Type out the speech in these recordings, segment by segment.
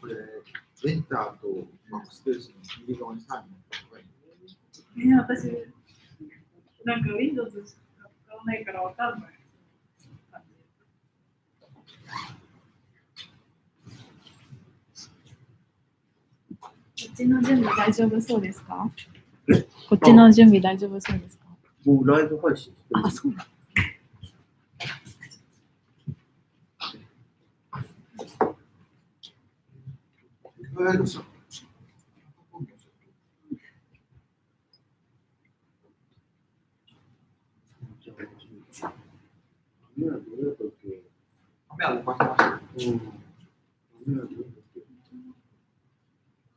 これ、エンターとバックスペースの右側にサイン私、なんか Windows しか使わないからわかんない。こっちの準備大丈夫そうですか？こっちの準備大丈夫そうですか？もうライブ配信してる。あ、そうだ。雨は動かしました。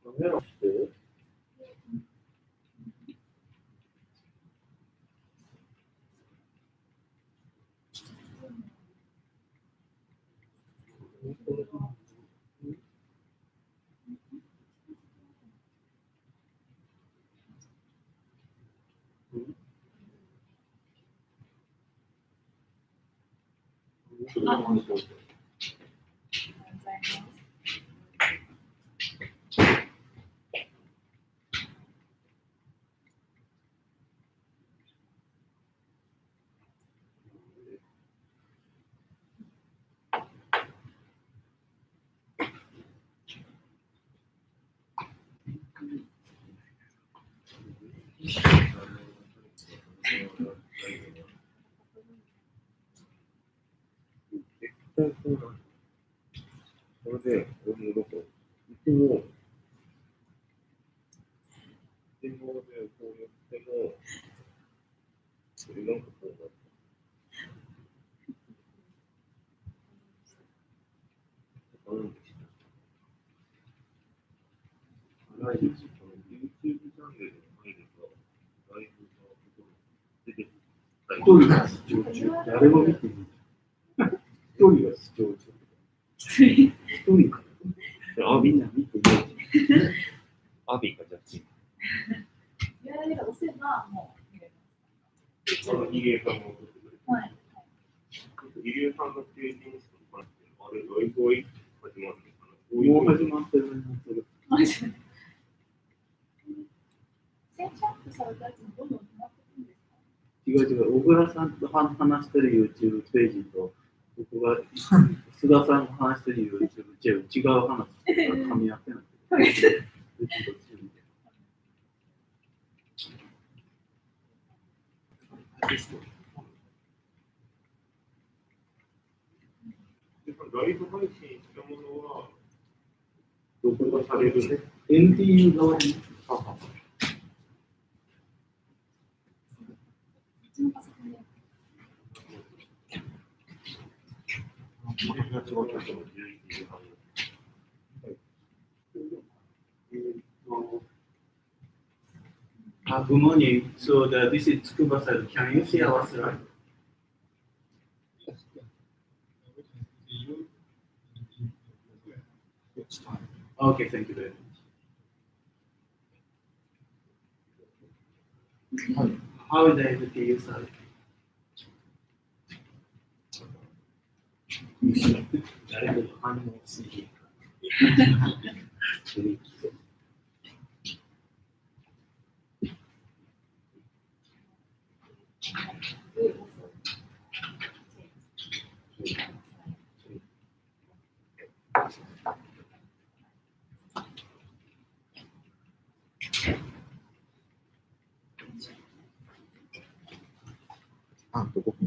カメラしてこれで、俺のどこいつも、でこうやっても、それなんかこうなった。ライブ、この YouTube チャンネルに入ると、ライブのところ出てくる。一人が視聴中。誰も見てない。一人が視聴中。一人か。みんな見てない。アビかじゃあ次。押せばもう入江さんも送ってくれる。はい。入江さんの経験してもらって、あれ、ライブはいつ始まるのかな？もう始まってる。センシャップされたやつもどんどん決まってくるんですか？違う。小倉さんと話してる YouTube ページと、僕が菅さんが話してる YouTube 違う話が噛み合ってない。ライブ配信したものは、録画されるね。NTU 側に。Good morning. So this is Tsukuba-san. Can you see our slide? Okay, thank you very much. How is the NTU side? 誰も反応しない。あ、どこか。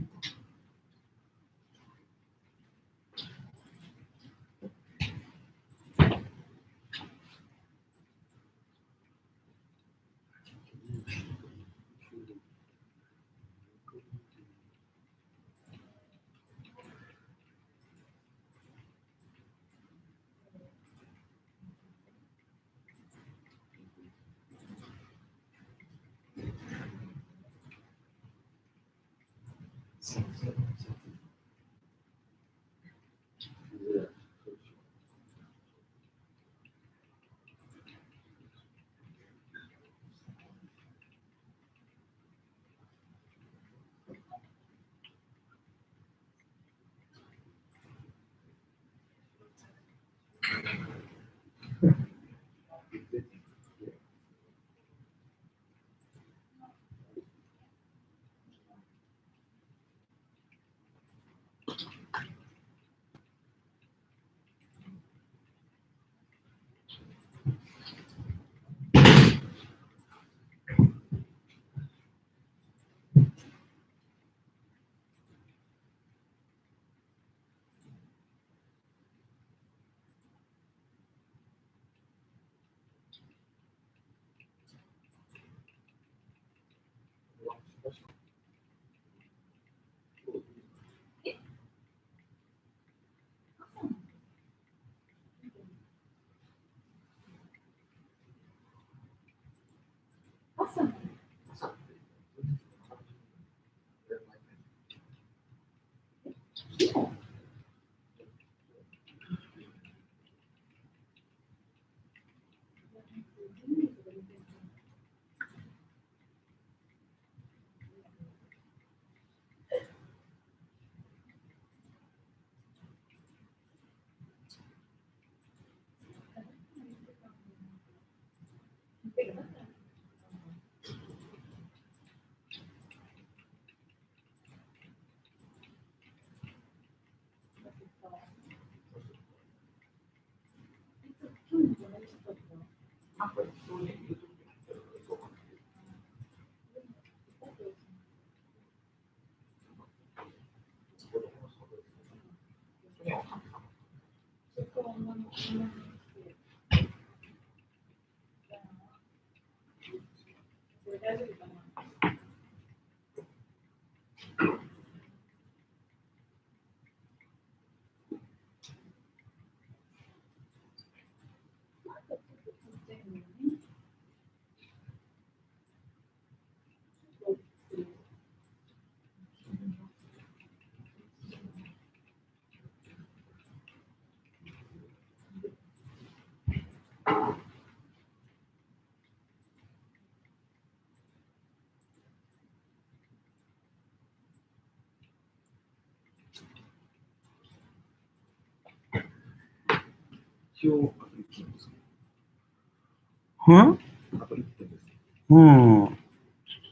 うん。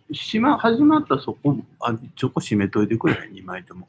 始まったそこ、そこ閉めといてくれ、2枚とも。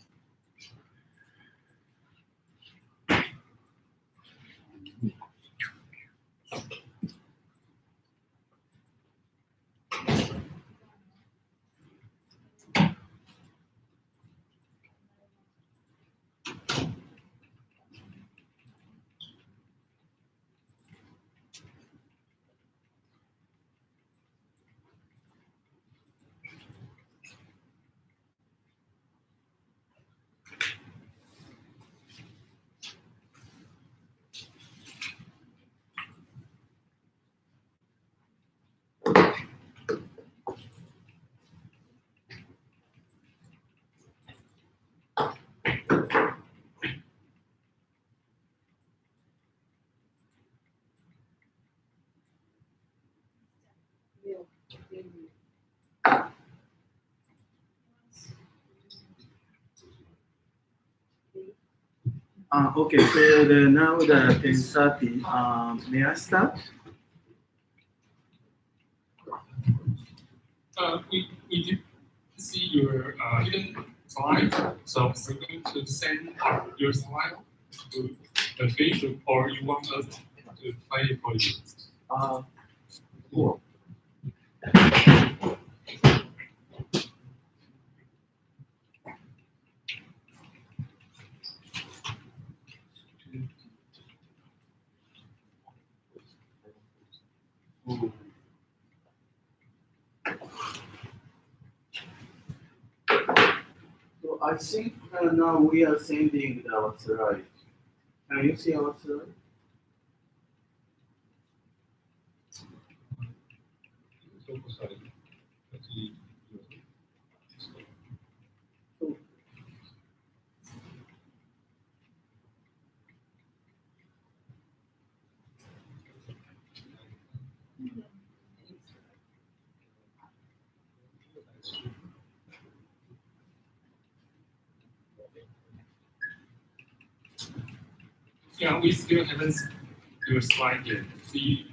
Okay, so now the 10:30, may I start? We did see your hidden slide, so we're going to send your slide to the Facebook, or you want us to play it for you? Cool. So I think now we are sending our slide. Can you see our slide? So Yeah, we still haven't your slide yet. See.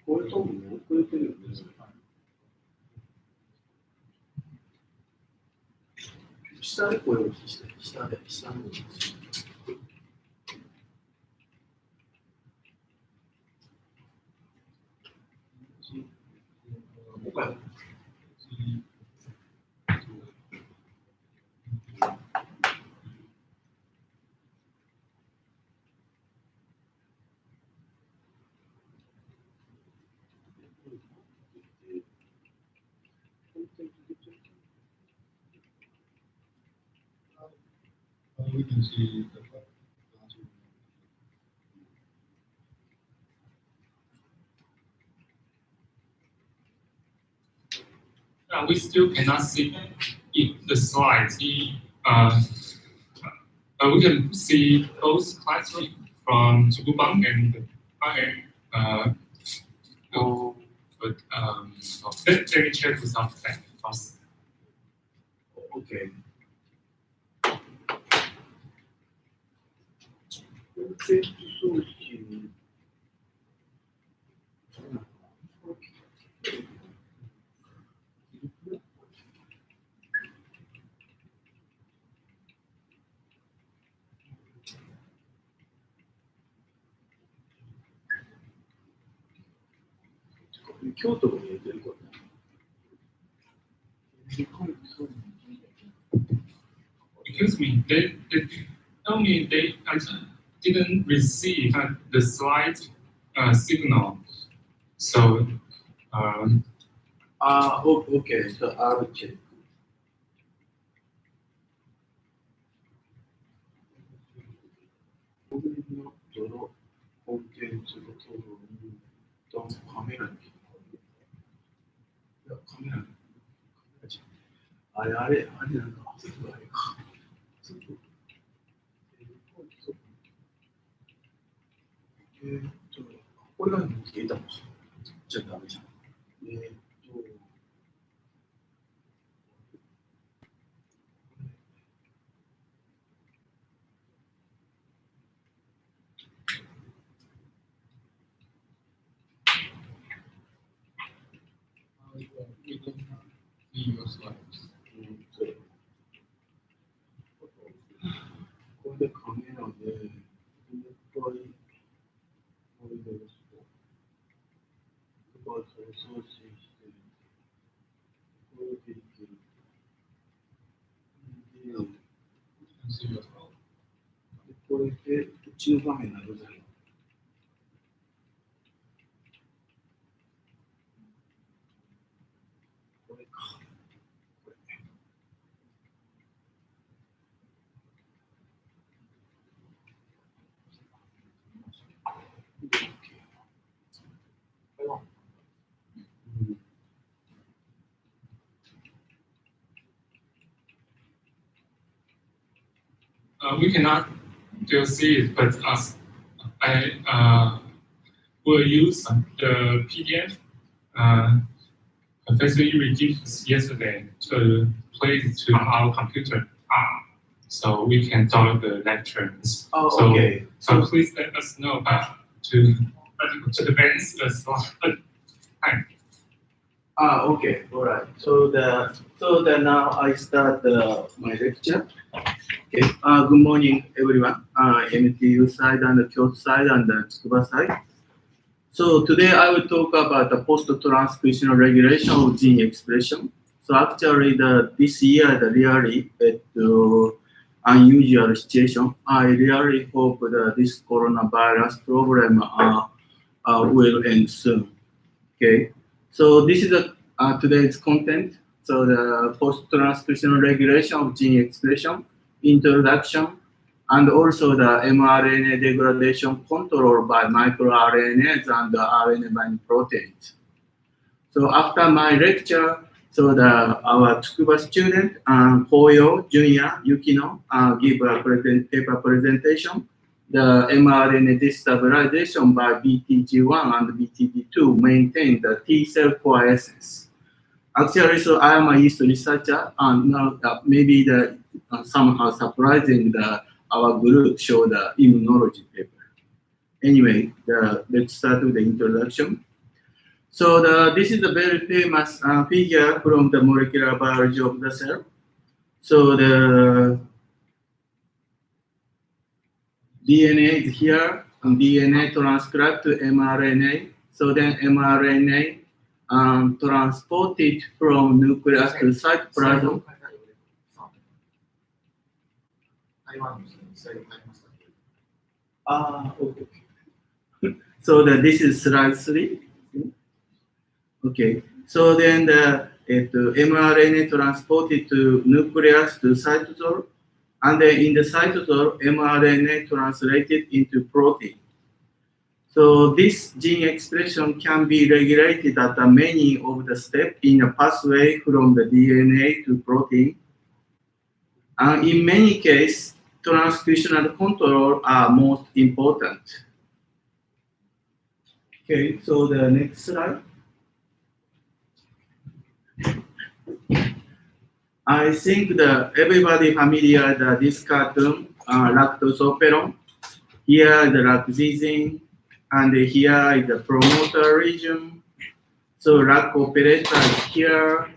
これ多分遅れてるよね。下でこれをして、下の。We can see the we still cannot see the slides. We can see both classroom from Chugubang and but let me check with our back first. Okay. Excuse me, they told me they didn't receive the slide signal. So, okay, so I'll check. we don't see your slides. これでカメラで、もう一回、これで押すと、ここは送信して、これでいける。で、これで、うちの画面なるだろう。これか。これ。We cannot still see it, but I will use the PDF Professor Yu released yesterday to play it to our computer, so we can download the lectures. Oh, okay. So please let us know to advance the slide. Okay, all right. So now I start my lecture. Okay. Good morning, everyone. MTU side and the Kyoto side and the Tsukuba side. So today I will talk about the post-transcriptional regulation of gene expression. So actually, this year, the really unusual situation. I really hope that this coronavirus problem will end soon. Okay. So this is today's content. So the post-transcriptional regulation of gene expression, introduction, and also the mRNA degradation control by microRNAs and the RNA binding proteins. So after my lecture, so our Tsukuba student, Koyo, Junior, Yukino, give a paper presentation. The mRNA destabilization by BTG1 and BTG2 maintain the T cell quiescence. Actually, so I am a yeast researcher, and now maybe somehow surprising our group show the immunology paper. Anyway, let's start with the introduction. So this is a very famous figure from the molecular biology of the cell. So the DNA is here, and DNA transcribed to mRNA. So then mRNA transported from nucleus to cytoplasm. Okay. So this is slide 3. Okay. So then the mRNA transported to nucleus to cytosol, and then in the cytosol, mRNA translated into protein. So this gene expression can be regulated at many of the steps in a pathway from the DNA to protein. And in many cases, transcriptional control are most important. Okay, so the next slide. I think that everybody familiar with this cartoon, lactose operon. Here is the lactazine, and here is the promoter region. So lac operator is here,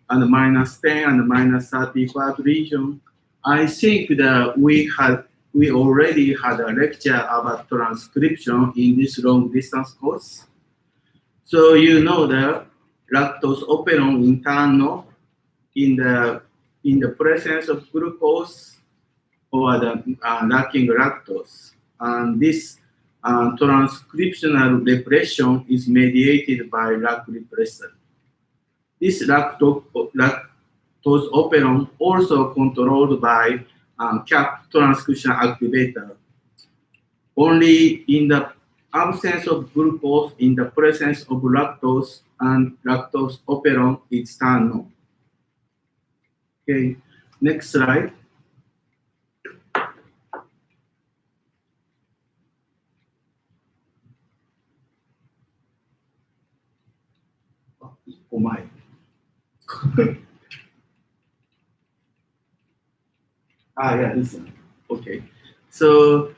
and -10 and -35 region. I think that we already had a lecture about transcription in this long distance course. So you know that lactose operon in turn off in the presence of glucose or the lacking lactose. And this transcriptional repression is mediated by lac repressor. This lactose operon also controlled by CAP transcription activator. Only in the absence of glucose, in the presence of lactose, and lactose operon is turned on. Okay, next slide. Oh my. Yeah, this one. Okay. So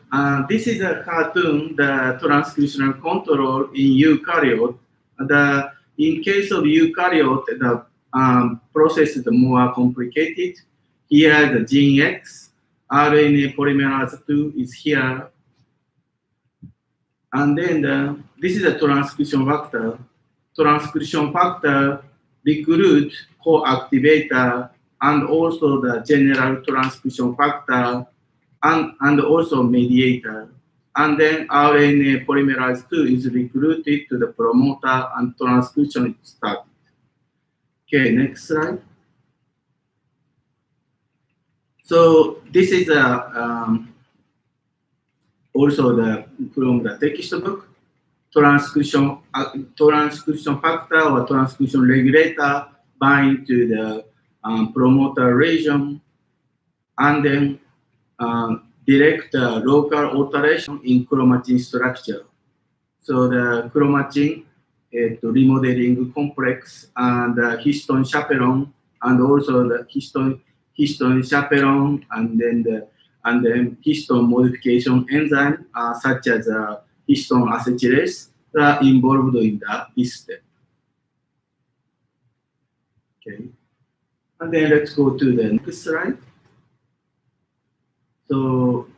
this is a cartoon, the transcriptional control in eukaryote. In case of eukaryote, the process is more complicated. Here, the gene X, RNA polymerase 2 is here. And then this is a transcription factor. Transcription factor recruit co-activator and also the general transcription factor and also mediator. And then RNA polymerase 2 is recruited to the promoter and transcription is started. Okay, next slide. So this is also from the textbook. Transcription factor or transcription regulator bind to the promoter region and then direct local alteration in chromatin structure. So the chromatin remodeling complex and histone chaperone and also the histone chaperone and then histone modification enzyme such as histone acetylase are involved in this step. Okay, and then let's go to the next slide. So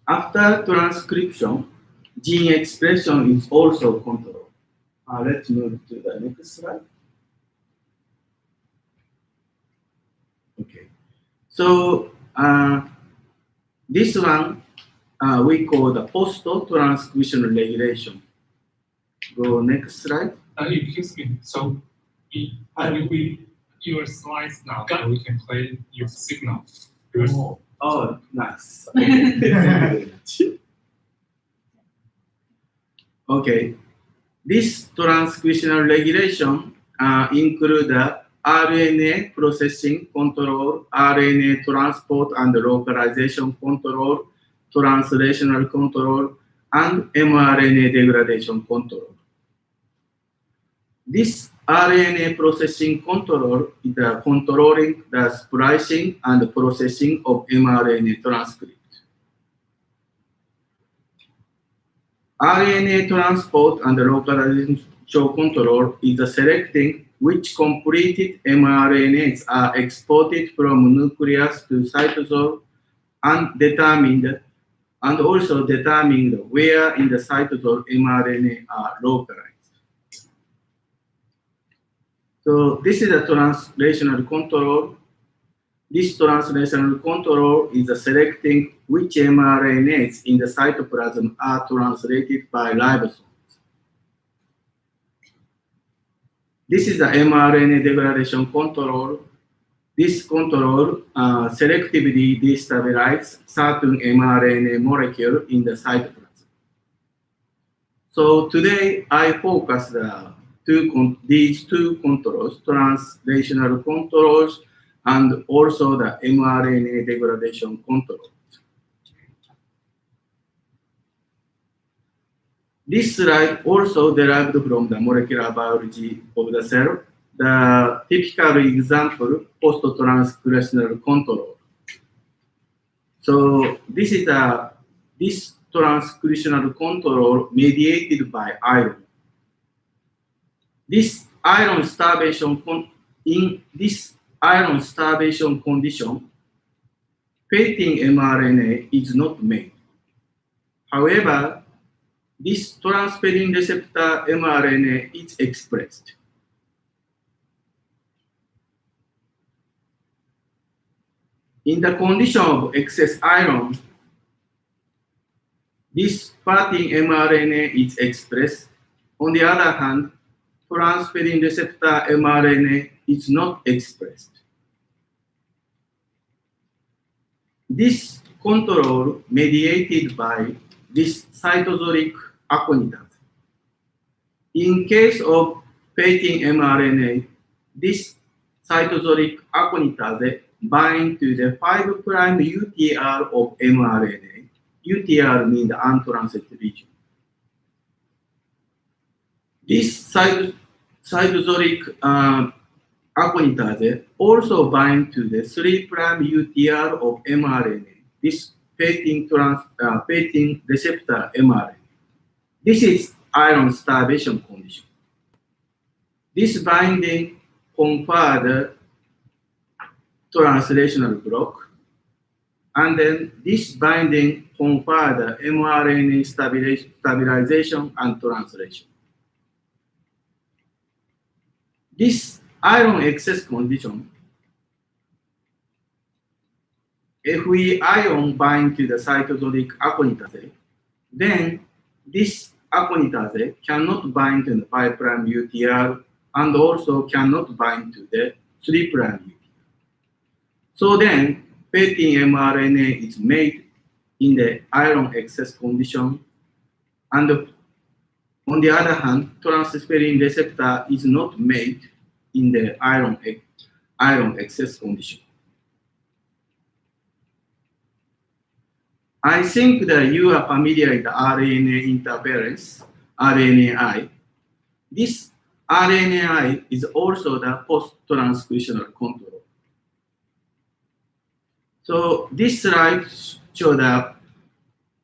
after transcription, gene expression is also controlled. Let's move to the next slide. Okay, so this one we call the post-transcriptional regulation. Go next slide. Excuse me. So your slides now, so we can play your signal. Your Oh, nice. Okay. Thank you very much. Okay. This transcriptional regulation include the RNA processing control, RNA transport and localization control, translational control, and mRNA degradation control. This RNA processing control is controlling the splicing and processing of mRNA transcript. RNA transport and localization control is selecting which completed mRNAs are exported from nucleus to cytosol and also determined where in the cytosol mRNA are localized. So this is a translational control. This translational control is selecting which mRNAs in the cytoplasm are translated by ribosomes. This is the mRNA degradation control. This control selectively destabilizes certain mRNA molecule in the cytoplasm. So today I focus these two controls, translational controls, and also the mRNA degradation control. This slide also derived from the molecular biology of the cell, the typical example, post-transcriptional control. So this is this transcriptional control mediated by iron. In this iron starvation condition, painting mRNA is not made. However, this transferrin receptor mRNA is expressed. In the condition of excess iron, this painting mRNA is expressed. On the other hand, transferrin receptor mRNA is not expressed. This control mediated by this cytosolic aconitase. In case of painting mRNA, this cytosolic aconitase binds to the 5' UTR of mRNA. UTR means the untranslated region. This cytosolic aconitase also binds to the 3' UTR of mRNA. This painting receptor mRNA. This is iron starvation condition. This binding conferred translational block, and then this binding conferred mRNA stabilization and translation. This iron excess condition, if we ion bind to the cytosolic aconitase, then this aconitase cannot bind to the 5' UTR and also cannot bind to the 3' UTR. So then, painting mRNA is made in the iron excess condition, and on the other hand, transferrin receptor is not made in the iron excess condition. I think that you are familiar with the RNA interference, RNAi. This RNAi is also the post-transcriptional control. So this slide shows the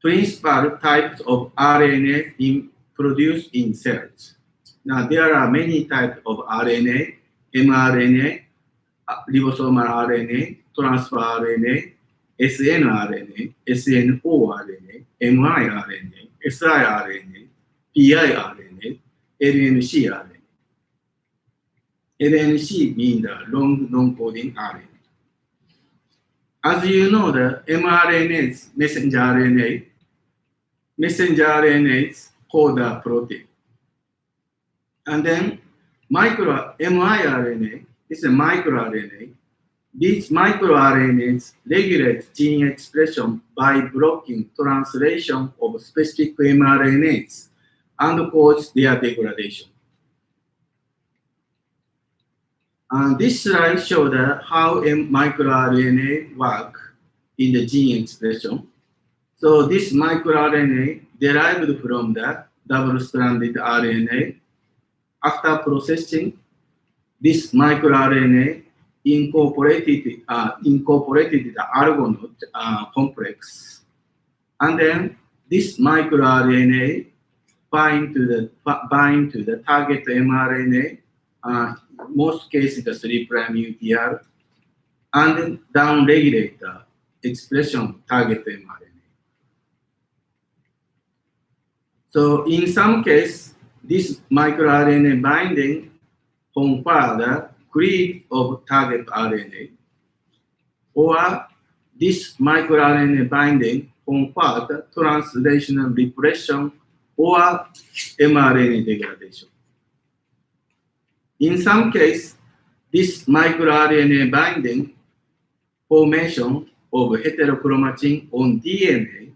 principal types of RNA produced in cells. Now there are many types of RNA, mRNA, ribosomal RNA, transfer RNA, snRNA, snORNA, miRNA, siRNA, piRNA, LNCRNA. LNC being the long non-coding RNA. As you know, the mRNAs, messenger RNAs code the protein. And then miRNA, this is a microRNA. These microRNAs regulate gene expression by blocking translation of specific mRNAs and cause their degradation. And this slide shows how microRNA work in the gene expression. So this microRNA derived from the double-stranded RNA. After processing, this microRNA incorporated the Argonaute complex, and then this microRNA bind to the target mRNA. Most cases the 3' UTR, and then downregulate the expression of target mRNA. So in some cases, this microRNA binding confer the cleave of target RNA, or this microRNA binding confer the translational repression or mRNA degradation. In some cases, this microRNA binding formation of heterochromatin on DNA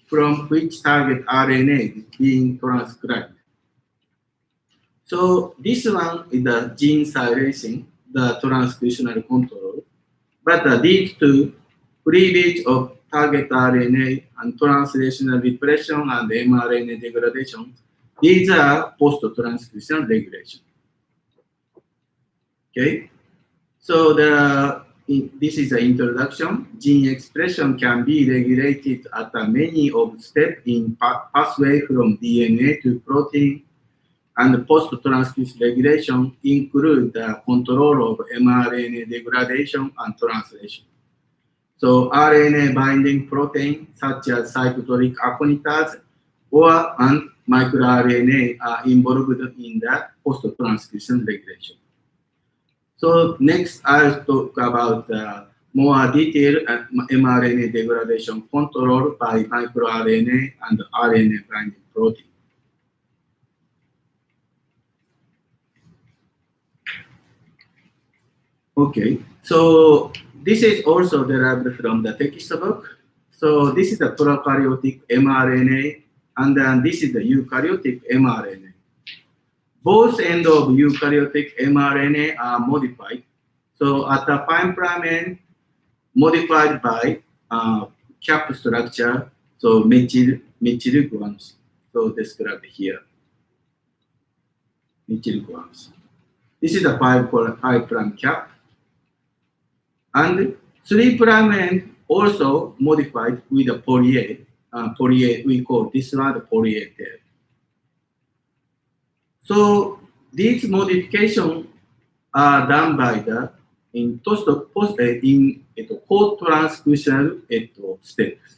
from which target RNA is being transcribed. So this one is the gene silencing, the transcriptional control, but these two, cleavage of target RNA and translational repression and mRNA degradation, these are post-transcription regulation. Okay, so this is the introduction. Gene expression can be regulated at many of steps in pathway from DNA to protein, and post-transcription regulation include the control of mRNA degradation and translation. So RNA binding protein such as cytosolic aconitase or microRNA are involved in the post-transcription regulation. So next I'll talk about more detailed mRNA degradation control by microRNA and RNA binding protein. Okay, so this is also derived from the textbook. So this is the prokaryotic mRNA, and then this is the eukaryotic mRNA. Both ends of eukaryotic mRNA are modified. So at the 5' end, modified by cap structure, so methyl guanosine. So described here. Methyl guanosine. This is the 5' cap. And 3' end also modified with a poly-A. We call this one the poly-A tail. So these modifications are done by the co-transcriptional steps.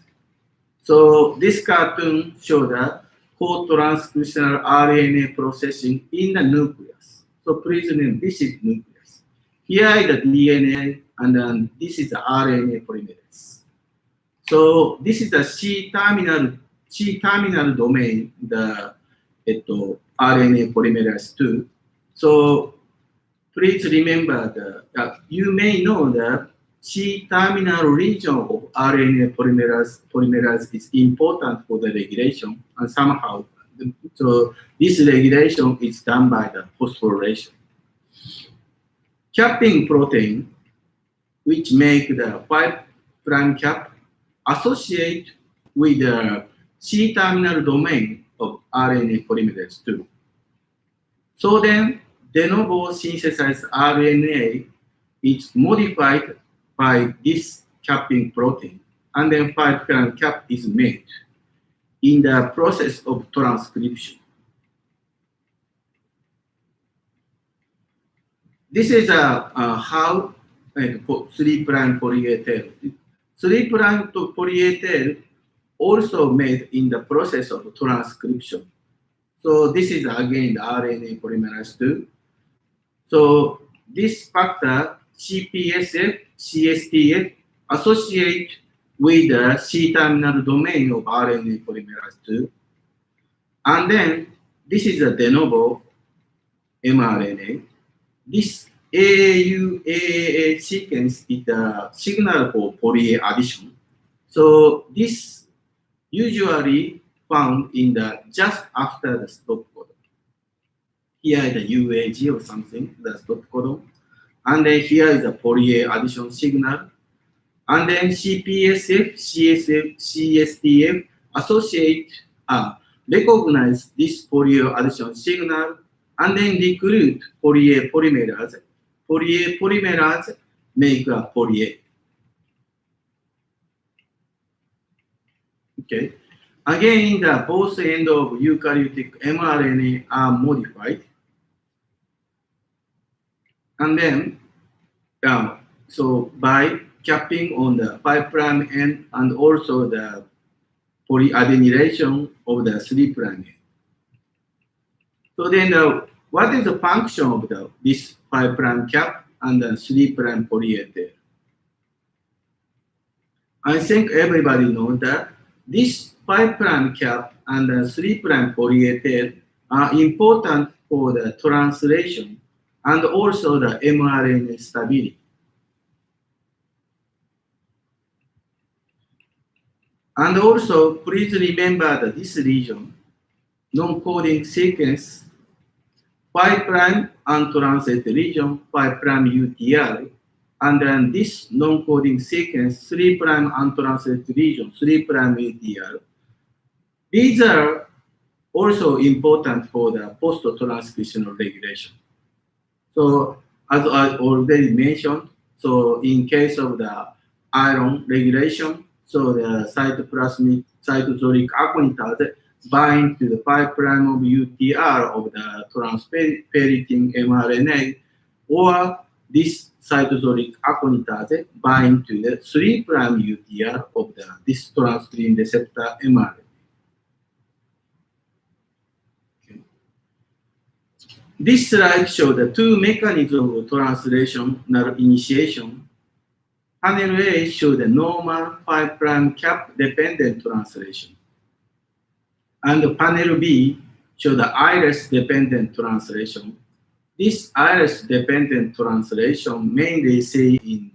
So this cartoon shows the co-transcriptional RNA processing in the nucleus. So please remember, this is nucleus. Here is the DNA, and then this is the RNA polymerase. So this is the C-terminal domain, the RNA polymerase 2. So please remember you may know that C-terminal region of RNA polymerase is important for the regulation, and somehow, so this regulation is done by the phosphorylation. Capping protein, which make the 5' cap associate with the C-terminal domain of RNA polymerase 2. So then, de novo synthesized RNA is modified by this capping protein, and then 5' cap is made in the process of transcription. This is how 3' poly-A tail. 3' poly-A tail also made in the process of transcription. So this is again the RNA polymerase 2. So this factor CPSF, CSTF associate with the C-terminal domain of RNA polymerase 2. And then this is a de novo mRNA. This AAU-AAA sequence is the signal for poly addition. So this usually found in the just after the stop codon. Here is the UAG or something, the stop codon. And then here is the poly addition signal. And then CPSF, CSF, CSTF recognize this poly addition signal and then recruit poly polymerase. Poly polymerase make a poly. Okay. Again, the both end of eukaryotic mRNA are modified. And then, so by capping on the 5' end and also the polyadenylation of the 3' end. So then, what is the function of this 5' cap and the 3' polyethylene? I think everybody knows that this 5' cap and the 3' polyethylene are important for the translation and also the mRNA stability. And also, please remember that this region, non-coding sequence, 5' untranslated region, 5' UTR, and then this non-coding sequence, 3' untranslated region, 3' UTR. These are also important for the post-transcriptional regulation. So, as I already mentioned, so in case of the iron regulation, so the cytoplasmic cytosolic aconitase bind to the 5' of UTR of the transperiting mRNA, or this cytosolic aconitase bind to the 3' UTR of this transferrin receptor mRNA. Okay. This slide shows the two mechanisms of translational initiation. Panel A shows the normal 5' cap dependent translation. And panel B shows the iris dependent translation. This iris dependent translation mainly seen in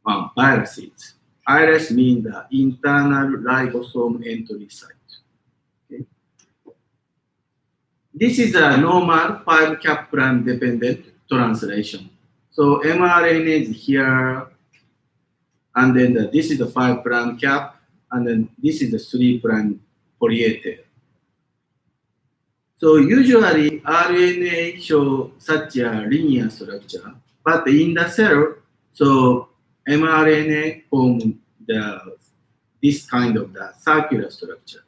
the viruses. Iris means the internal ribosome entry site. Okay. This is a normal 5' cap dependent translation. So mRNA is here. And then this is the 5' cap, and then this is the 3' polyethylene. So usually RNA show such a linear structure, but in the cell, so mRNA form this kind of the circular structure.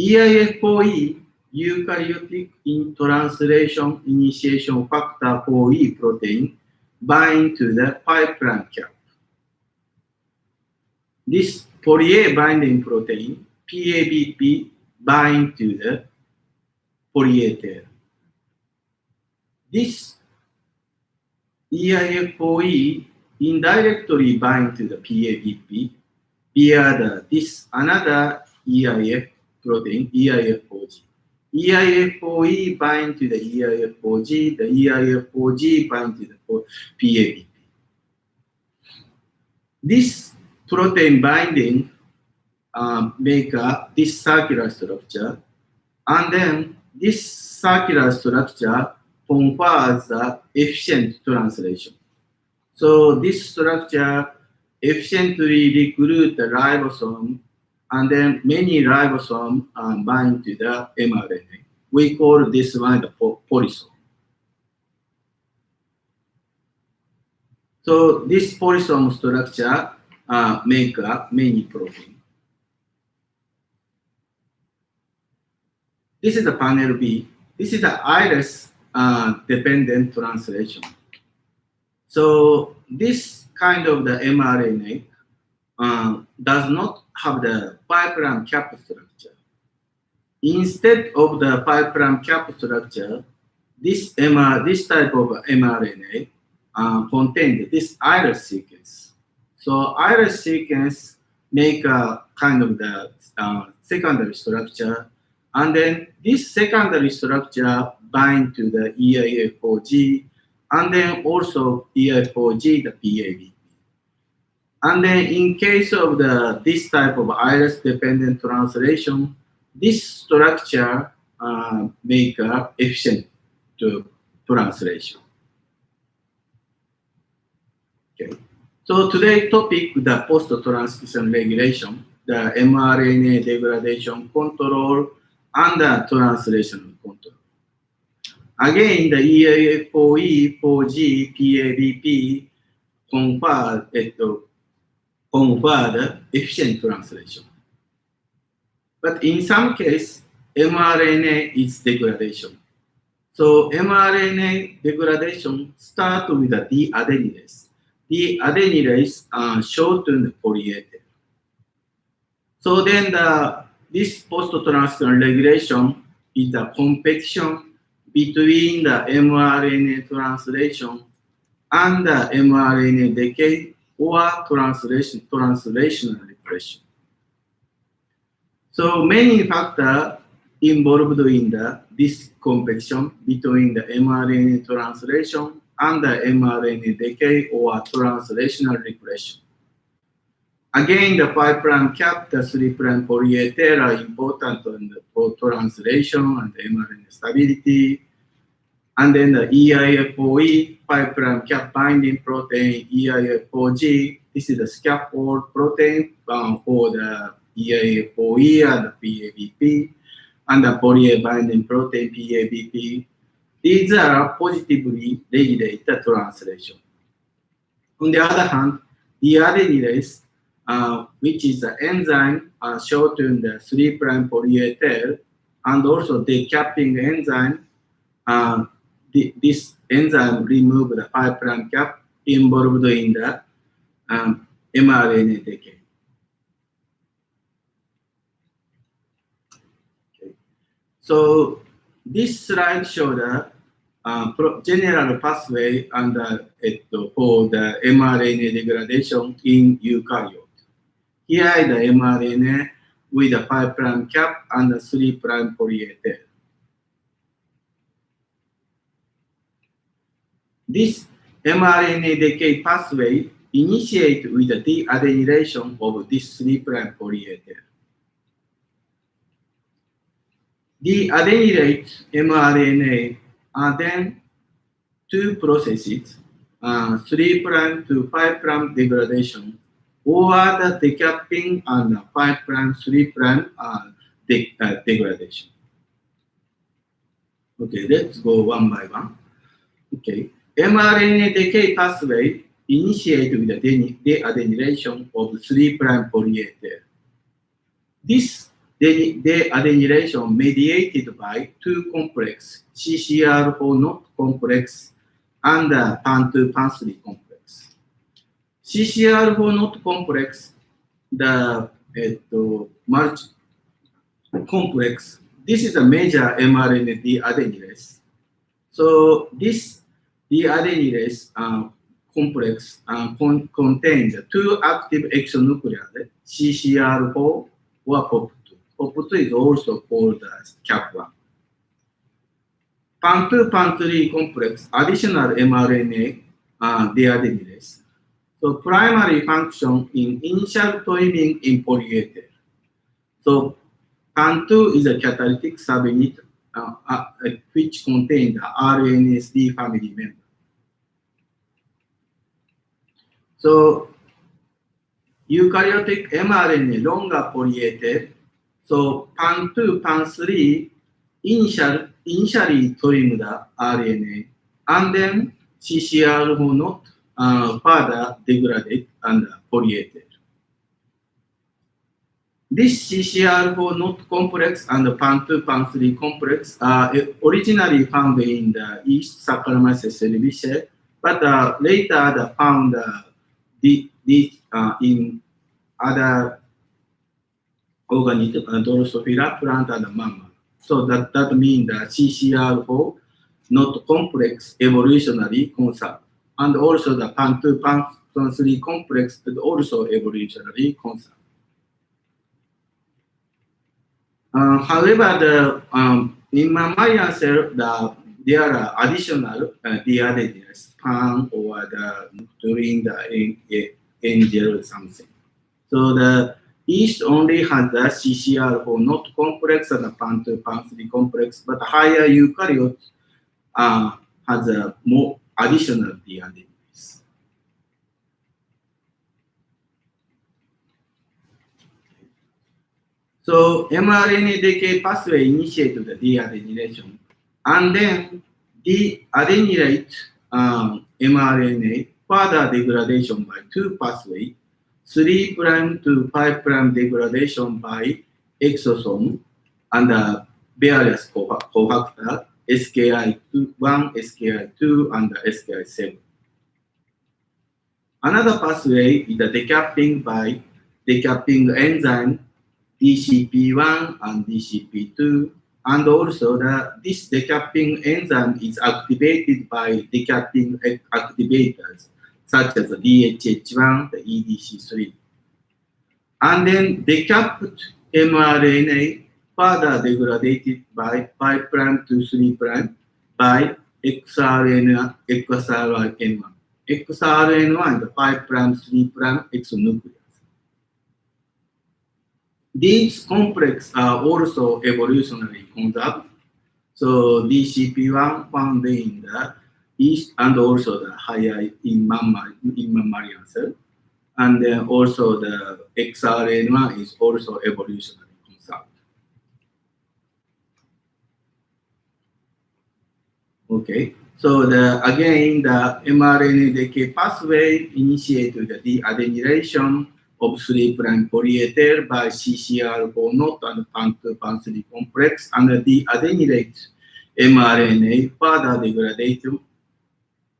EIF4E, eukaryotic translation initiation factor 4E protein, bind to the 5' cap. This poly binding protein, PABP, bind to the polyethylene. This EIF4E indirectly bind to the PABP via this another EIF protein, EIF4G. EIF4E bind to the EIF4G, the EIF4G bind to the PABP. This protein binding make this circular structure, and then this circular structure confers the efficient translation. So this structure efficiently recruit the ribosome, and then many ribosomes bind to the mRNA. We call this one the polysome. So this polysome structure make many proteins. This is the panel B. This is the iris dependent translation. So this kind of the mRNA does not have the 5' cap structure. Instead of the 5' cap structure, this type of mRNA contains this iris sequence. So iris sequence make a kind of the secondary structure, and then this secondary structure bind to the EIF4G, and then also EIF4G, the PAB. And then in case of this type of iris-dependent translation, this structure make efficient to translation. Okay. So today's topic, the post-transcription regulation, the mRNA degradation control, and the translation control. Again, the EAF4E, 4G, PABP confer efficient translation. But in some case, mRNA is degradation. So mRNA degradation starts with the deadenylase. Deadenylase shortened poly-A tail. So then this post-transcription regulation is the competition between the mRNA translation and the mRNA decay or translational repression. So many factors involved in this competition between the mRNA translation and the mRNA decay or translational repression. Again, the 5' cap, the 3' poly-A tail are important for translation and mRNA stability. And then the EIF4E, 5' cap binding protein, EIF4G, this is the scaffold protein for the EIF4E and the PABP, and the poly-A binding protein, PABP. These are positively regulate the translation. On the other hand, deadenylase, which is the enzyme shorten the 3' poly-A tail, and also decapping enzyme, this enzyme remove the 5' cap involved in the mRNA decay. Okay. So this slide shows the general pathway and for the mRNA degradation in eukaryote. Here is the mRNA with the 5' cap and the 3' poly-A tail. This mRNA decay pathway initiates with the deadenylation of this 3' poly-A tail. Deadenylate mRNA are then two processes, 3' to 5' degradation, or the decapping and 5', 3' degradation. Okay, let's go one by one. Okay, mRNA decay pathway initiated with the deadenylation of 3' poly-A tail. This deadenylation mediated by two complexes, CCR4 knot complex and PAN2 PAN3 complex. CCR4 knot complex, the merge complex, this is a major mRNA deadenylase. So this deadenylase complex contains two active exonucleases, CCR4 or POP2. POP2 is also called CAP1. PAN2 PAN3 complex, additional mRNA deadenylase. So primary function in initial twinning in poly-A tail. So PAN2 is a catalytic subunit which contains the RNSD family member. So eukaryotic mRNA longer poly-A tail. So PAN2 PAN3 initially trim the RNA, and then CCR4 knot further degraded and poly-A tail. This CCR4 knot complex and the PAN2 PAN3 complex are originally found in the yeast Saccharomyces cerevisiae, but later found in other organisms, Drosophila, plant, and mammal. So that means the CCR4 knot complex evolutionary conserved, and also the PAN2 PAN3 complex is also evolutionary conserved. However, in mammalian cell, there are additional deadenines, pan or during the angel or something. So the yeast only has the CCR4 not complex and the pan 2, pan 3 complex, but higher eukaryotes has a more additional deadenines. So mRNA decay pathway initiates the deadenylation, and then deadenylate mRNA further degradation by 2 pathways, 3' to 5' degradation by exosome and various cofactors, SKI1, SKI2, and SKI7. Another pathway is the decapping enzyme DCP1 and DCP2, and also this decapping enzyme is activated by decapping activators such as the DHH1, the EDC3. And then decapped mRNA further degraded by 5' to 3' by XRN1. XRN1 is the 5', 3' exonuclease. These complexes are also evolutionarily conserved. So DCP1 found in the yeast and also the higher in mammalian cell. And then also the XRN1 is also evolutionarily conserved. Okay, so again the mRNA decay pathway initiated the deadenylation of 3' polyethyl by CCR4 not and pan2 pan3 complex, and the deadenylate mRNA further degradation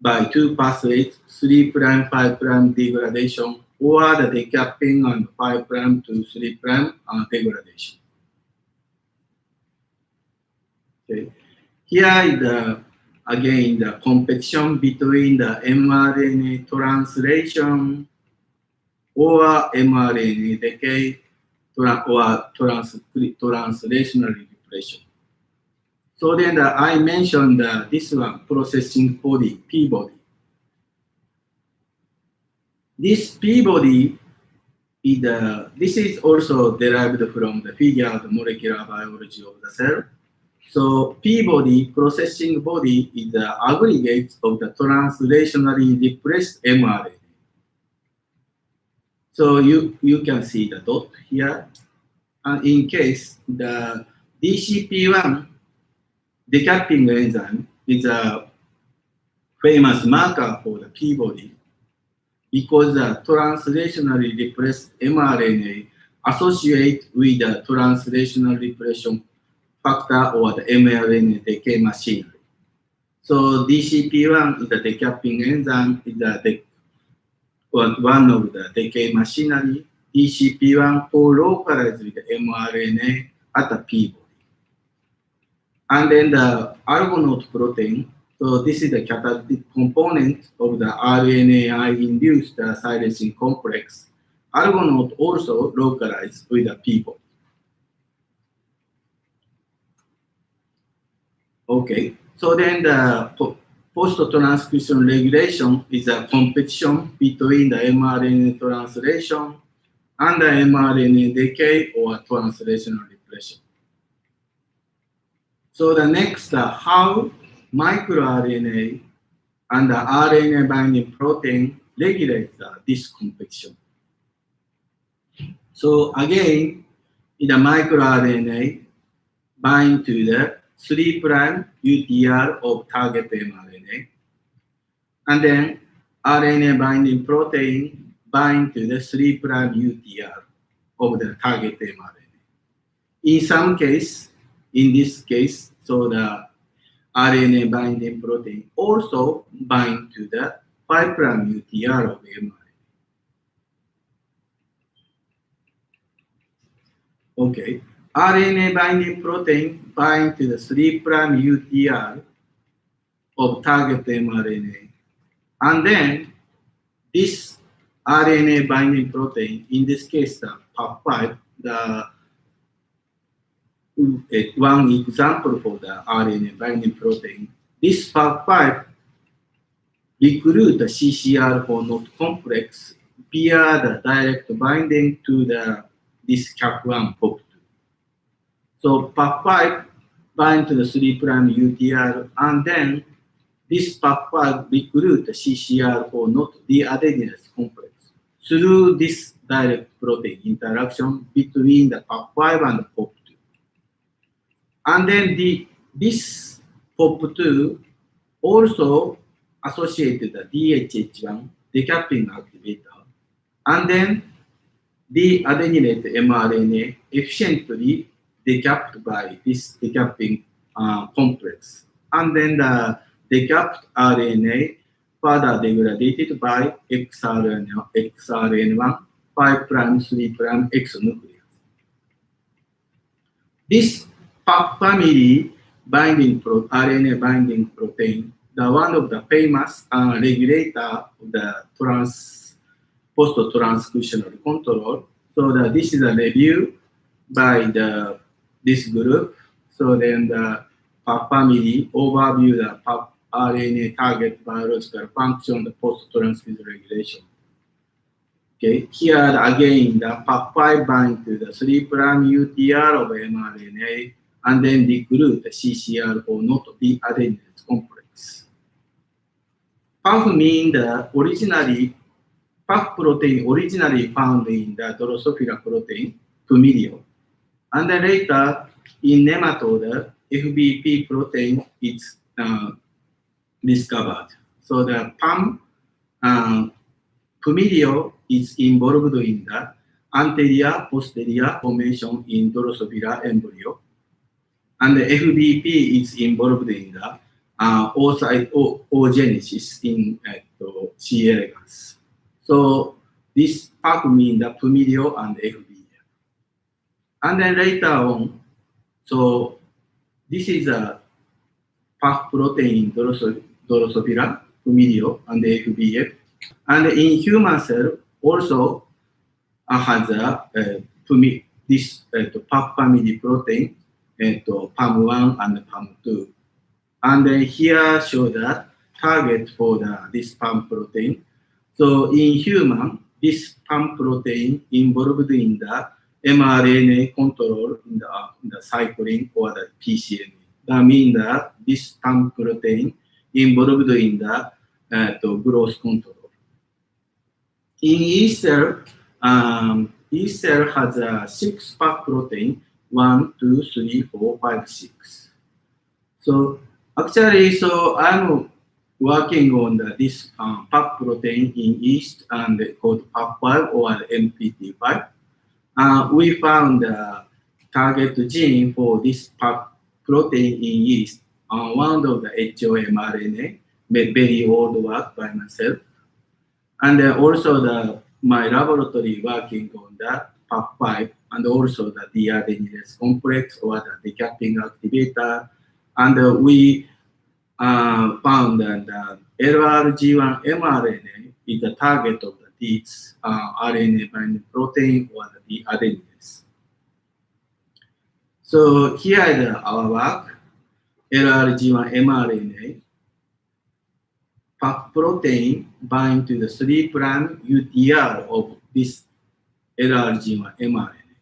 by 2 pathways, 3', 5' degradation, or the decapping and 5' to 3' degradation. Okay. Here is again the competition between the mRNA translation or mRNA decay or translational repression. So then I mentioned this one, processing body, P-body. This P-body is this is also derived from the figure of the molecular biology of the cell. So P-body, processing body, is the aggregate of the translationally repressed mRNA. So you can see the dot here. And in case the DCP1 decapping enzyme is a famous marker for the P-body because the translationally repressed mRNA associate with the translational repression factor or the mRNA decay machinery. So DCP1 is the decapping enzyme, is one of the decay machinery. DCP1 co-localized with the mRNA at the P-body. And then the Argonaute protein, so this is the catalytic component of the RNAi-induced silencing complex. Argonaute also localized with the P-body. Okay, so then the post-transcription regulation is a competition between the mRNA translation and the mRNA decay or translational repression. So the next, how microRNA and the RNA binding protein regulate this competition. So again, in the microRNA bind to the 3' UTR of target mRNA, and then RNA binding protein bind to the 3' UTR of the target mRNA. In some case, in this case, so the RNA binding protein also bind to the 5' UTR of mRNA. Okay, RNA binding protein bind to the 3' UTR of target mRNA, and then this RNA binding protein, in this case the PAP5, one example for the RNA binding protein, this PAC5 recruit the CCR4 not complex via the direct binding to this CAP1 POP2. So PAC5 bind to the 3' UTR, and then this PAC5 recruit the CCR4 not deadeninase complex through this direct protein interaction between the PAC5 and the POP2. And then this POP2 also associated the DHH1 decapping activator, and then deadenylate mRNA efficiently decapped by this decapping complex, and then the decapped RNA further degraded by XRN1 5' 3' X nucleus. This PAC family binding RNA binding protein, the one of the famous regulator of the post-transcriptional control. So this is a review by this group. So then the PAC family overview the PAC RNA target biological function, the post-transcriptional regulation. Okay, here again the PAC5 bind to the 3' UTR of mRNA and then recruit the CCR4 not deadeninase complex. PAC means the PAC protein originally found in the Drosophila protein, familial, and then later in nematode, FBP protein is discovered. So the PAM familial is involved in the anterior-posterior formation in Drosophila embryo, and the FBP is involved in the oogenesis in C. elegans. So this PAC means the familial and FBP. And then later on, so this is a PAC protein Drosophila, familial, and the FBF. And in human cell also has this PAC family protein, PAM1 and PAM2. And then here show the target for this PAM protein. So in human, this PAM protein involved in the mRNA control in the cycling or the PCMA. That means that this PAM protein involved in the growth control. In yeast cell, yeast cell has 6 PAC protein, 1, 2, 3, 4, 5, 6. So actually, so I'm working on this PAC protein in yeast and called PAC5 or MPT5. We found the target gene for this PAC protein in yeast on one of the HO mRNA, very old work by myself. And also my laboratory working on the PAC5 and also the deadeninase complex or the decapping activator. And we found that the LRG1 mRNA is the target of these RNA binding protein or the deadeninase. So here is our work, LRG1 mRNA. PAC protein bind to the 3' UTR of this LRG1 mRNA.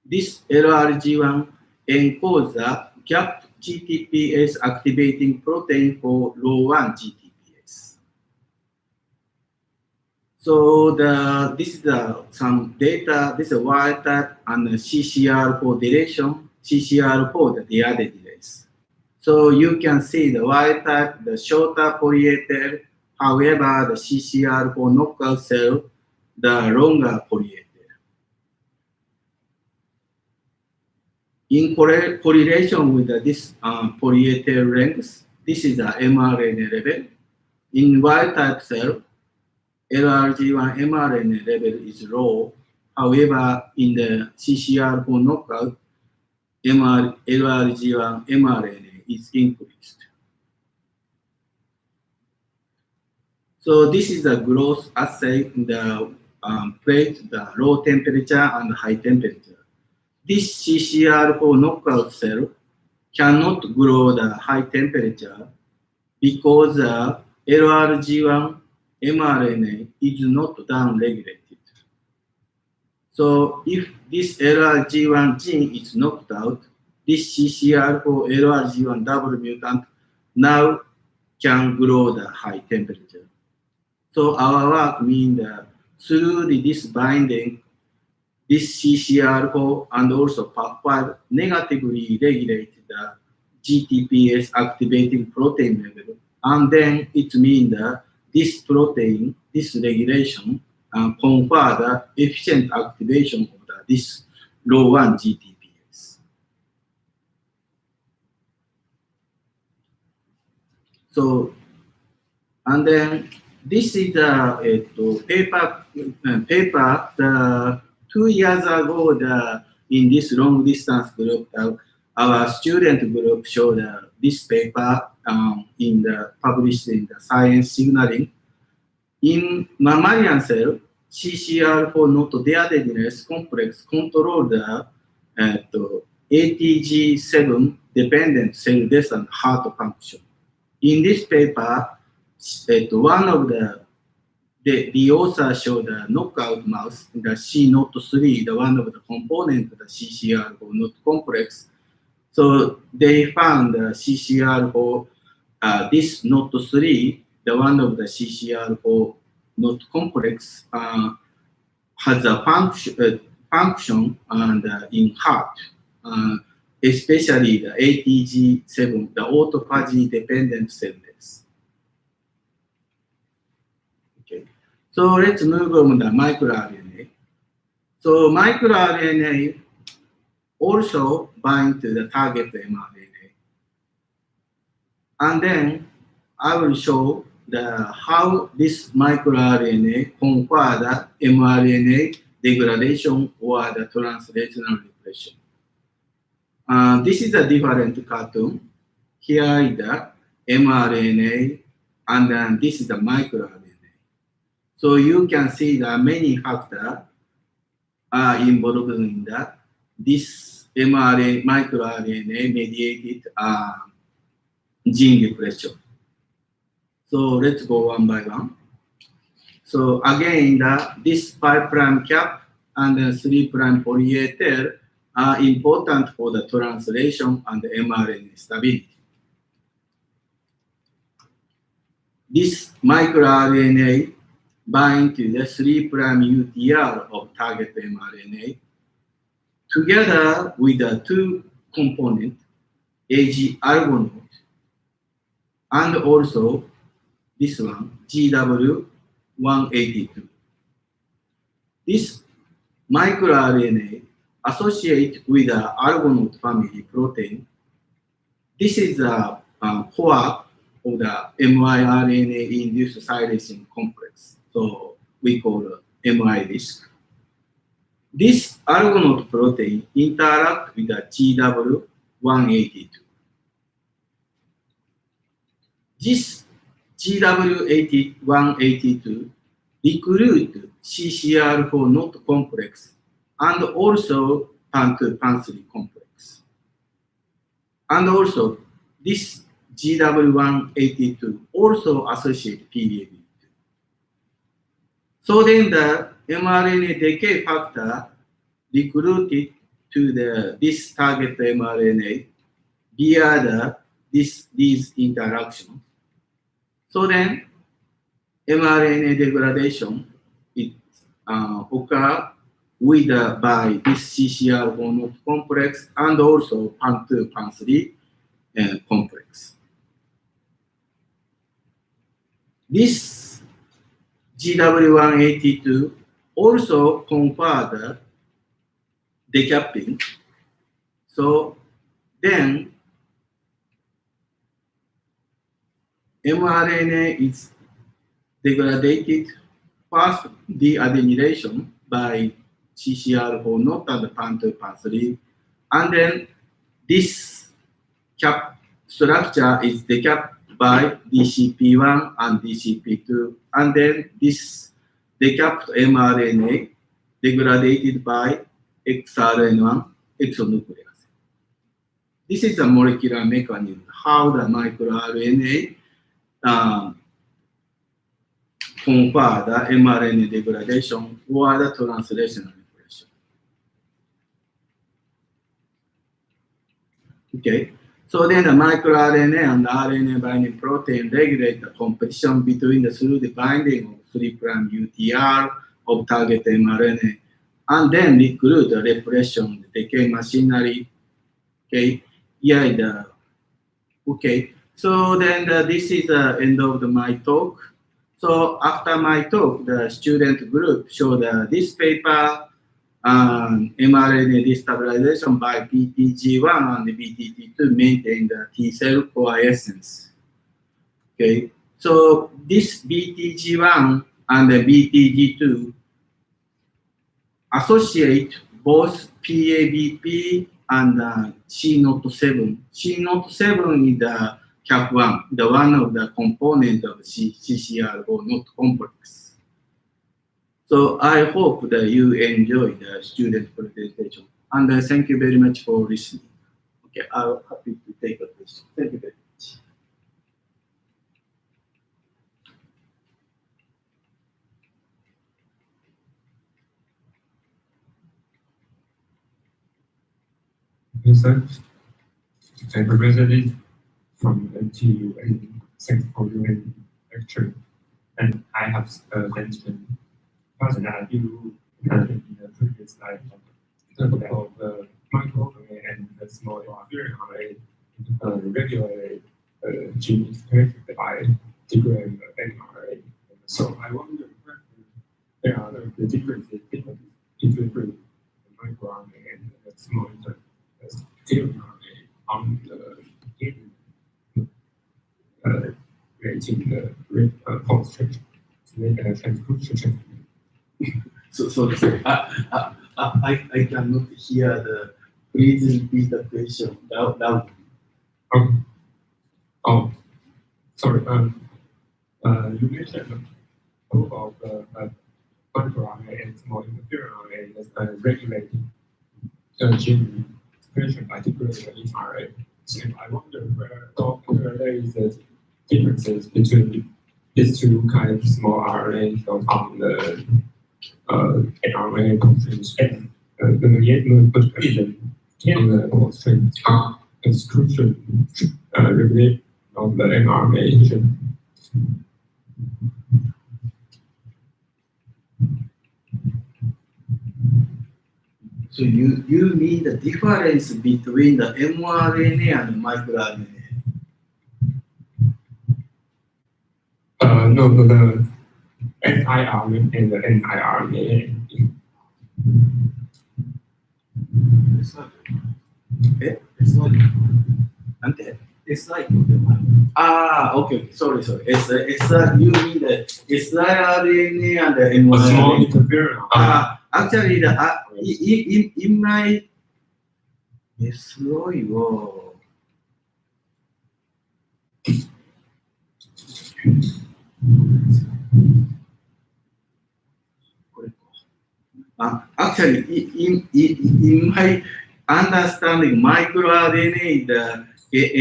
This LRG1 encodes the gap GTPase activating protein for Rho1 GTPase. So this is some data. This is wild type and CCR4 deletion, CCR4 the deadeninase. So you can see the wild type, the shorter poly-A tail, however, the CCR4 knockout cell, the longer poly-A tail. In correlation with this poly-A tail length, this is the mRNA level. In wild type cell, LRG1 mRNA level is low. However, in the CCR4 knockout, LRG1 mRNA is increased. So this is the growth assay in the plate, the low temperature and high temperature. This CCR4 knockout cell cannot grow the high temperature because the LRG1 mRNA is not down-regulated. So if this LRG1 gene is knocked out, this CCR4 LRG1 double mutant now can grow the high temperature. So our work means that through this binding, this CCR4 and also PAP5 negatively regulate the GTPase activating protein level, and then it means that this protein, this regulation, confer the efficient activation of this low 1 GTPase. So, and then this is the paper 2 years ago, in this long distance group, our student group showed this paper published in the Science Signaling. In mammalian cell, CCR4 not deadeness complex control the ATG7 dependent cell death and heart function. In this paper, one of the author showed a knockout mouse, the C03, the one of the component of the CCR4 not complex. So they found the CCR4, this NOT3, the one of the CCR4 not complex, has a function and in heart, especially the ATG7, the autophagy dependent cell death. Okay, so let's move on to the microRNA. So microRNA also bind to the target mRNA. And then I will show how this microRNA confer the mRNA degradation or the translational repression. This is a different cartoon. Here is the mRNA, and then this is the microRNA. So you can see that many factors are involved in this microRNA mediated gene repression. So let's go one by one. So again, this 5' cap and the 3' poly-A tail are important for the translation and the mRNA stability. This microRNA bind to the 3' UTR of target mRNA together with the 2 component AG argonaute and also this one GW182. This microRNA associate with the argonaute family protein. This is the core of the miRNA-induced silencing complex. So we call it MI disk. This argonaute protein interact with the GW182. This GW182 recruit CCR4 not complex and also PAN2 PAN3 complex. And also this GW182 also associate PDA-B2. So then the mRNA decay factor recruited to this target mRNA via these interactions. So then mRNA degradation occur by this CCR4 not complex and also PAN2 PAN3 complex. This GW182 also confer the decapping. So then mRNA is degraded first deadenylation by CCR4 not and PAN2 PAN3, and then this cap structure is decapped by DCP1 and DCP2, and then this decapped mRNA degraded by XRN1 exonuclease. this is a molecular mechanism, how the microRNA confer the mRNA degradation or the translational repression. Okay, so then the microRNA and the RNA binding protein regulate the competition between the through the binding of 3' UTR of target mRNA, and then recruit the repression decay machinery. Okay, yeah, okay. So then this is the end of my talk. So after my talk, the student group showed this paper, mRNA destabilization by BTG1 and BTG2 maintain the T cell quiescence. Okay, so this BTG1 and the BTG2 associate both PABP and C07. C07 is the CAP1, the one of the component of CCR not complex. So I hope that you enjoy the student presentation. And thank you very much for listening. Okay, I'm happy to take a question. Thank you very much. Research. I presented from NTU and thanks for your lecture. And I have mentioned that you in the previous slide talked about the microRNA and the small RNA regulate gene expression by different mRNA. So I wonder whether there are the differences between the microRNA and the small mRNA on the gene creating the post-structure to make a transcription. So I cannot hear the. Please repeat the question loudly. Oh, sorry. You mentioned about the microRNA and small interferon as regulating the gene expression by different mRNA. So I wonder where there is a differences between these two kinds of small RNA on the mRNA constraints and the mechanism on the constraint construction regulate of the mRNA engine. So you mean the difference between the mRNA and the microRNA? No, the siRNA and the miRNA. It's like Ante? it's like Okay. Sorry. It's you mean the siRNA and the A small mRNA? interferon. Actually, in my slow. Actually, in my understanding, microRNA is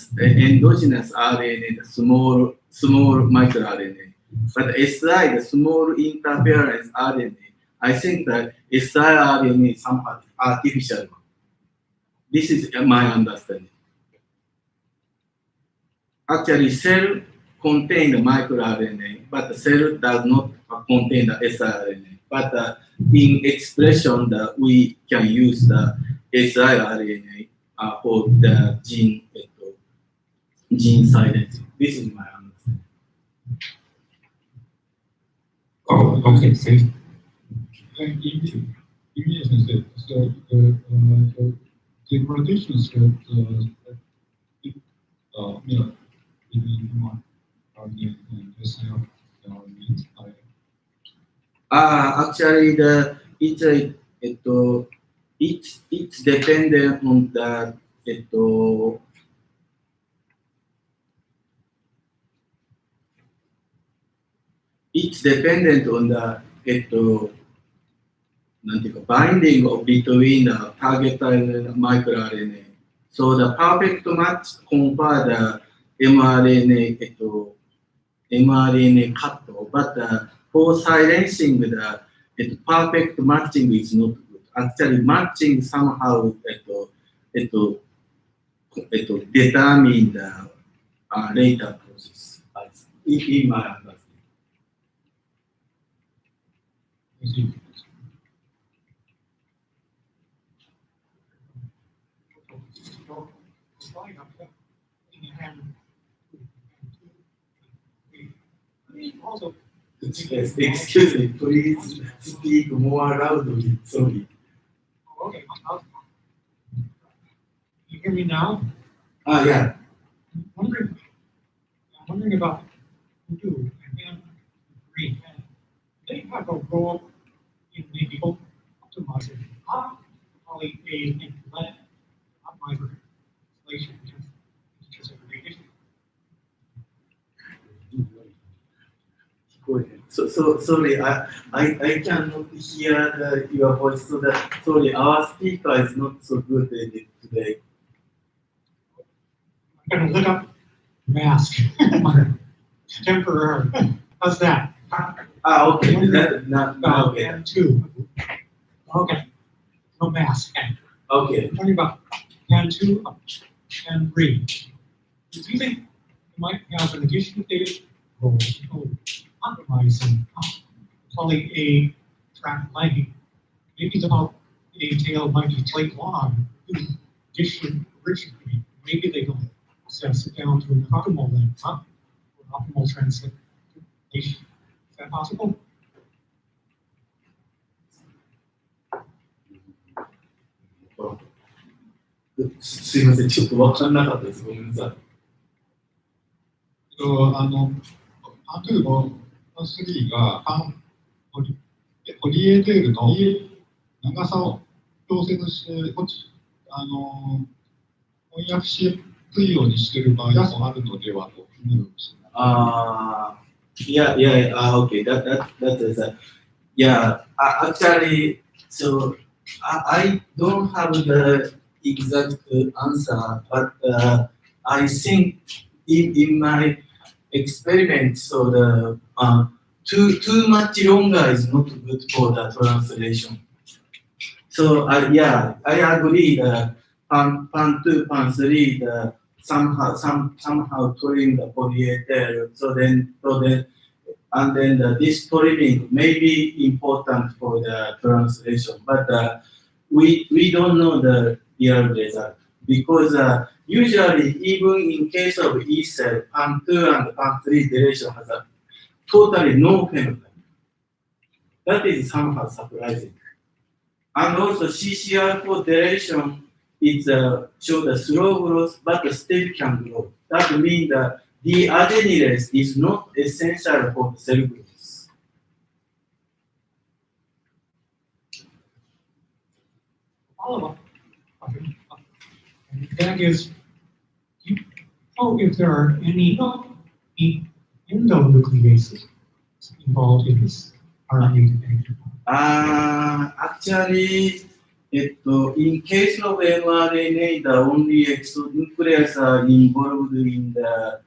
the endogenous RNA, the small microRNA. But SI, the small interference RNA, I think that siRNA is some artificial one. This is my understanding. Actually, cell contains the microRNA, but the cell does not contain the siRNA. But in expression, that we can use the siRNA for the gene silencing. This is my understanding. Oh, okay, thank you. And in essence, the degradations that between human RNA and SIR means Actually, it's dependent on the it's dependent on the binding of between the target and microRNA. So the perfect match convert the mRNA mRNA cut, but for silencing the perfect matching is not good. Actually, matching somehow determine the later process. In my understanding. I see. Also, Excuse me, please speak more loudly. Sorry. okay. You hear me now? Yeah. I'm wondering about you and green. They have a role in maybe optimizing poly A and lead optimizer installation because of the radiation. So sorry, I cannot hear your voice. So that sorry, our speaker is not so good today. I'm gonna look up mask temporarily. How's that? Okay. Now okay. And two. Okay. No mask. Okay. I'm talking about and two and three. Do you think you might have an additional data role to optimizing poly A track lighting? Maybe the A tail might be quite long. Addition originally, maybe they don't access it down to an optimal length, or optimal translation. Is that possible? すいません、ちょっと分かんなかったです。ごめんなさい。例えば、3がポリエーテールの長さを調整して翻訳しやすいようにしている場合もあるのではと思います。Yeah, okay, that is yeah, actually, so I don't have the exact answer, but I think in my experiment, so the too much longer is not good for the translation. So yeah, I agree. The pan 2, pan 3, the somehow trimming the polyether. So then and then this trimming may be important for the translation, but we don't know the real result because usually even in case of E cell, pan 2 and pan 3 deletion has a totally no phenotype. That is somehow surprising. And also CCR4 deletion is show the slow growth, but still can grow. That means that the adenylase is not essential for the cell growth. Follow-up. That is, do you know if there are any endonucleases involved in this RNA detection? Actually, in case of mRNA, the only exonuclease are involved in the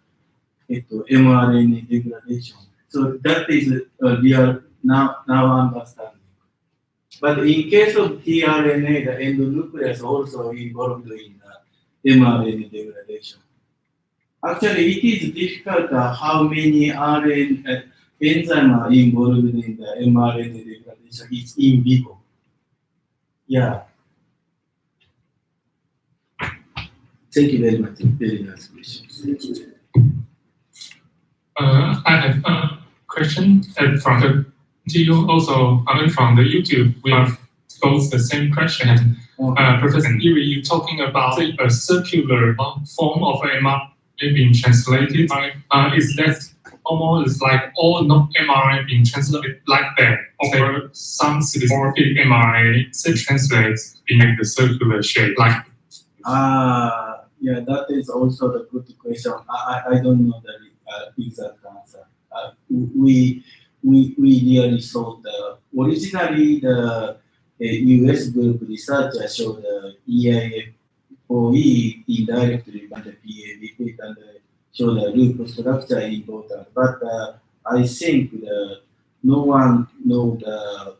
mRNA degradation. So that is real now understanding. But in case of tRNA, the endonuclease also involved in the mRNA degradation. Actually, it is difficult how many enzymes are involved in the mRNA degradation. It's in vivo. Yeah. Thank you very much. Very nice question. I have a question from the you also from the YouTube. We have both the same question. Professor Yuri, you talking about a circular form of mRNA being translated. Is that almost like all mRNA being translated like that, or some specific mRNA translates in the circular shape like? Yeah, that is also the good question. I don't know the exact answer. We really thought originally the US group researcher showed the EIF OE indirectly by the PA repeat and show the loop structure important. But I think no one know the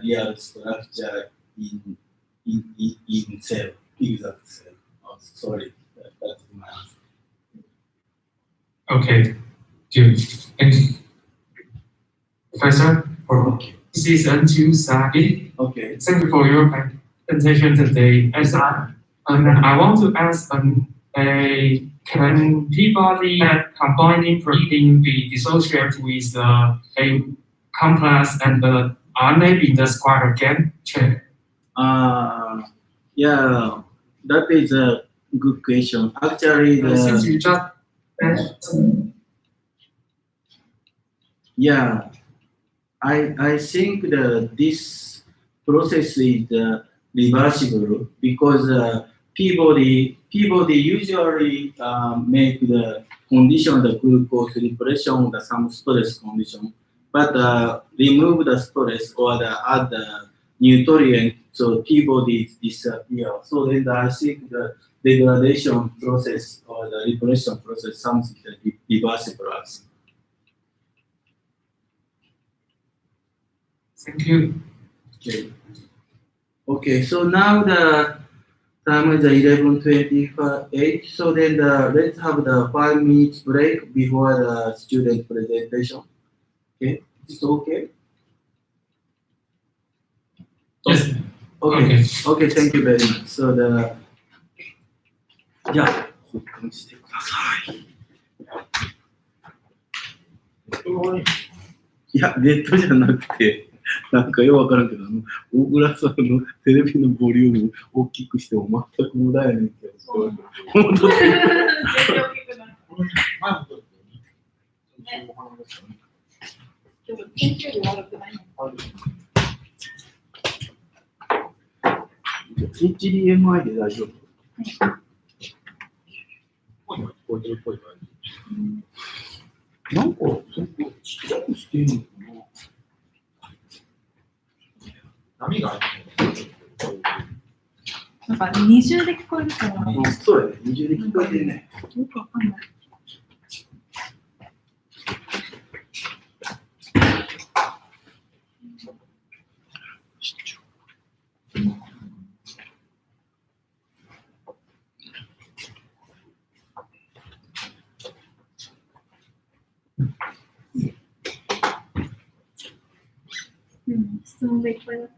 real structure in cell, exact cell. Oh, sorry, that's my answer. Okay, good. Thank you. Professor, this is Anju Sagi. Okay. Thank you for your presentation today. I want to ask, can P-body combining protein be dissociated with a complex and the RNA in the square again? Check. Yeah, that is a good question. Actually, Since you just mentioned, yeah, I think this process is reversible because P-body usually make the condition the glucose repression the some stress condition, but remove the stress or add the nutrient, so P-body disappear. So then I think the degradation process or the repression process something that reversible. thank you. Okay. Okay, so now the time is 11:28. So then let's have the 5 minutes break before the student presentation. Okay, it's okay? Yes. Okay. Okay, thank you very much. Soじゃあ、保管してください。いや、ネットじゃなくて、なんかよくわからんけど、大倉さんのテレビのボリューム大きくしても全く無駄やねんけど。本当に。全然大きくなる。今日研究量悪くないの。HDMI で大丈夫。なんか、そこちっちゃくしてるのかな。波がなんか二重で聞こえるから。そうだね、二重で聞こえてるね。よくわかんない。質問がいっぱいだった。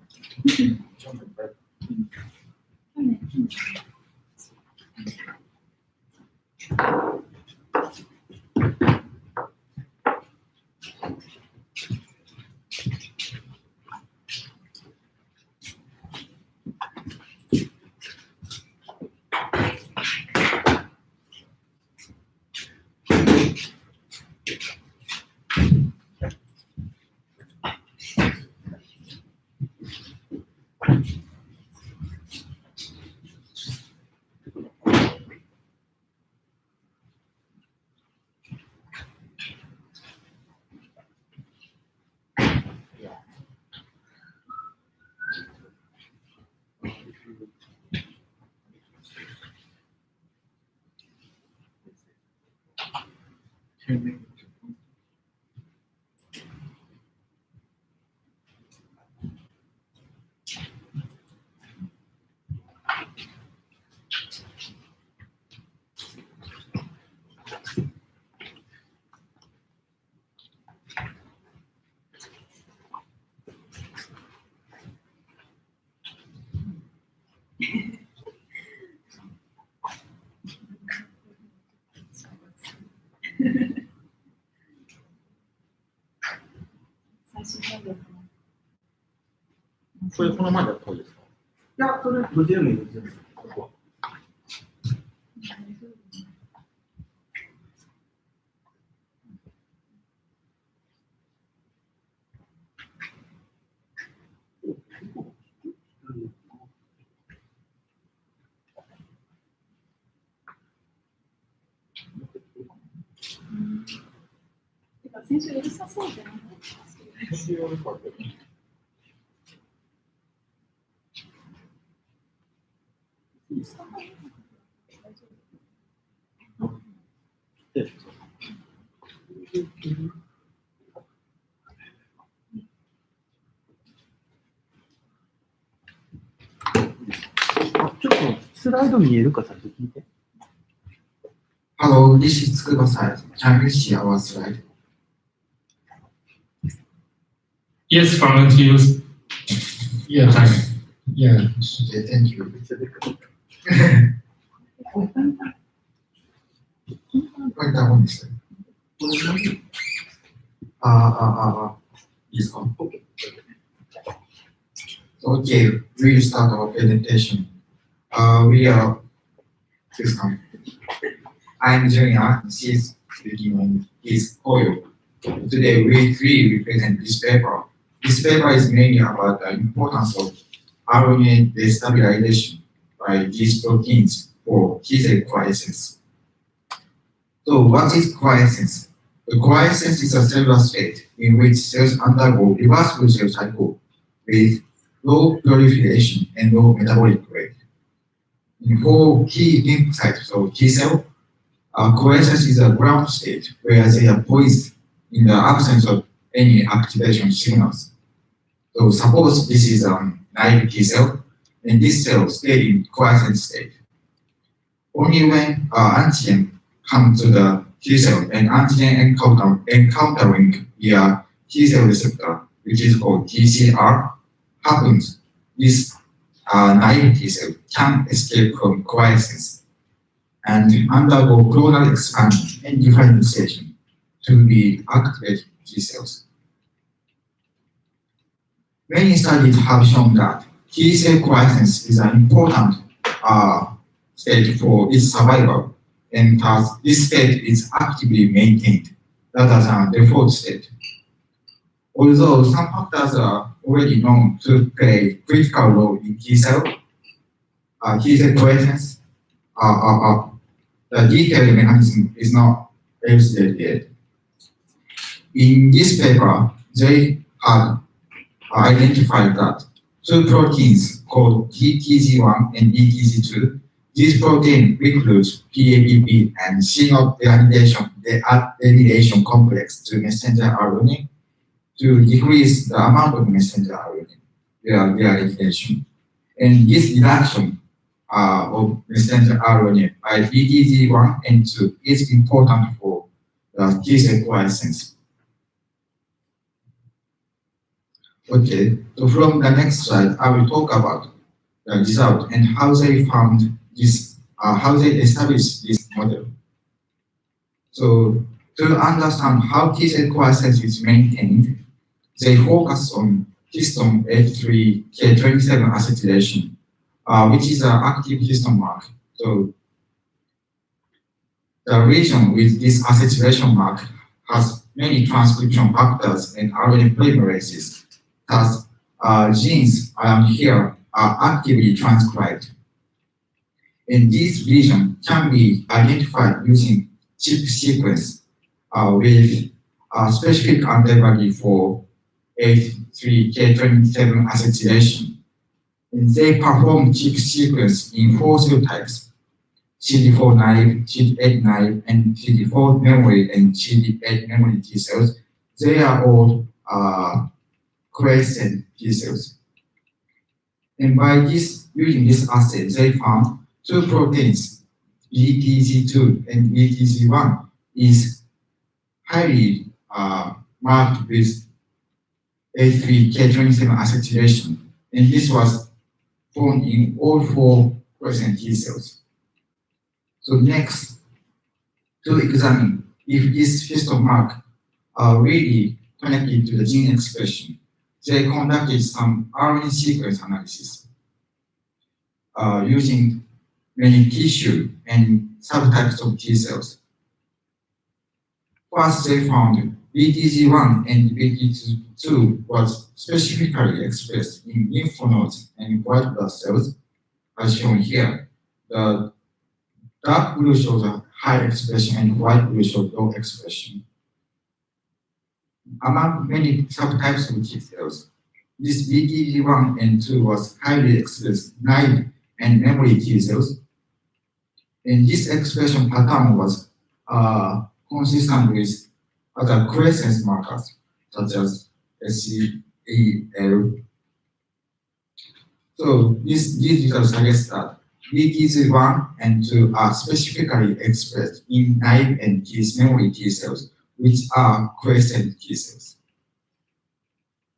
これこの前だったんですか？いや、それ、無事でもいいですよ。ここは。先週うるさそうじゃない？でちょっとスライド見えるか最初聞いて。Hello, this is Tsukuba side. Can you see our slide? Yes, volunteers. Yeah, time. Yeah. Okay, thank you. めっちゃでかい。こういった本です。いいですか Okay, we'll start our presentation. Please come. I'm Junior, she's speaking on his Koyo. Today we present this paper. This paper is mainly about the importance of RNA destabilization by these proteins for T-cell quiescence. So what is quiescence? The quiescence is a cellular state in which cells undergo reversible cell cycle with low proliferation and low metabolic rate. For key lymphocytes, so T cell, quiescence is a ground state where they are poised in the absence of any activation signals. So suppose this is a naive T cell, and this cell stays in quiescent state. Only when antigen comes to the T cell and antigen encountering via T cell receptor, which is called TCR, happens, this naive T cell can escape from quiescence and undergo clonal expansion and differentiation to be activated T cells. Many studies have shown that T cell quiescence is an important state for its survival, and thus this state is actively maintained rather than default state. Although some factors are already known to play critical role in T cell quiescence, the detailed mechanism is not elucidated yet. In this paper, they had identified that two proteins called TTG1 and DTG2, this protein recruits PAPP and signal degradation complex to messenger RNA to decrease the amount of messenger RNA, their degradation. And this reduction of messenger RNA by DTG1 and 2 is important for the T cell quiescence. Okay, so from the next slide, I will talk about the result and how they found this, how they established this model. So to understand how T cell quiescence is maintained, they focus on histone H3K27 acetylation, which is an active histone mark. So the region with this acetylation mark has many transcription factors and RNA polymerases. Thus, genes around here are actively transcribed. And this region can be identified using chip sequence with a specific antibody for H3K27 acetylation. And they perform chip sequence in 4 cell types: CD4 naive, CD8 naive, and CD4 memory and CD8 memory T cells. They are all quiescent T cells. And by using this assay, they found two proteins, BTG2 and BTG1, is highly marked with H3K27 acetylation, and this was found in all 4 quiescent T cells. So next, to examine if this histone mark are really connected to the gene expression, they conducted some RNA sequence analysis using many tissue and subtypes of T cells. First, they found BTG1 and BTG2 was specifically expressed in lymph nodes and white blood cells, as shown here. The dark blue shows a high expression and white blue shows low expression. Among many subtypes of T cells, this BTG1 and 2 was highly expressed naive and memory T cells, and this expression pattern was are consistent with other quiescence markers such as SCEL. So these results suggest that BTZ1 and 2 are specifically expressed in naive and teeth memory T cells, which are quiescent T cells.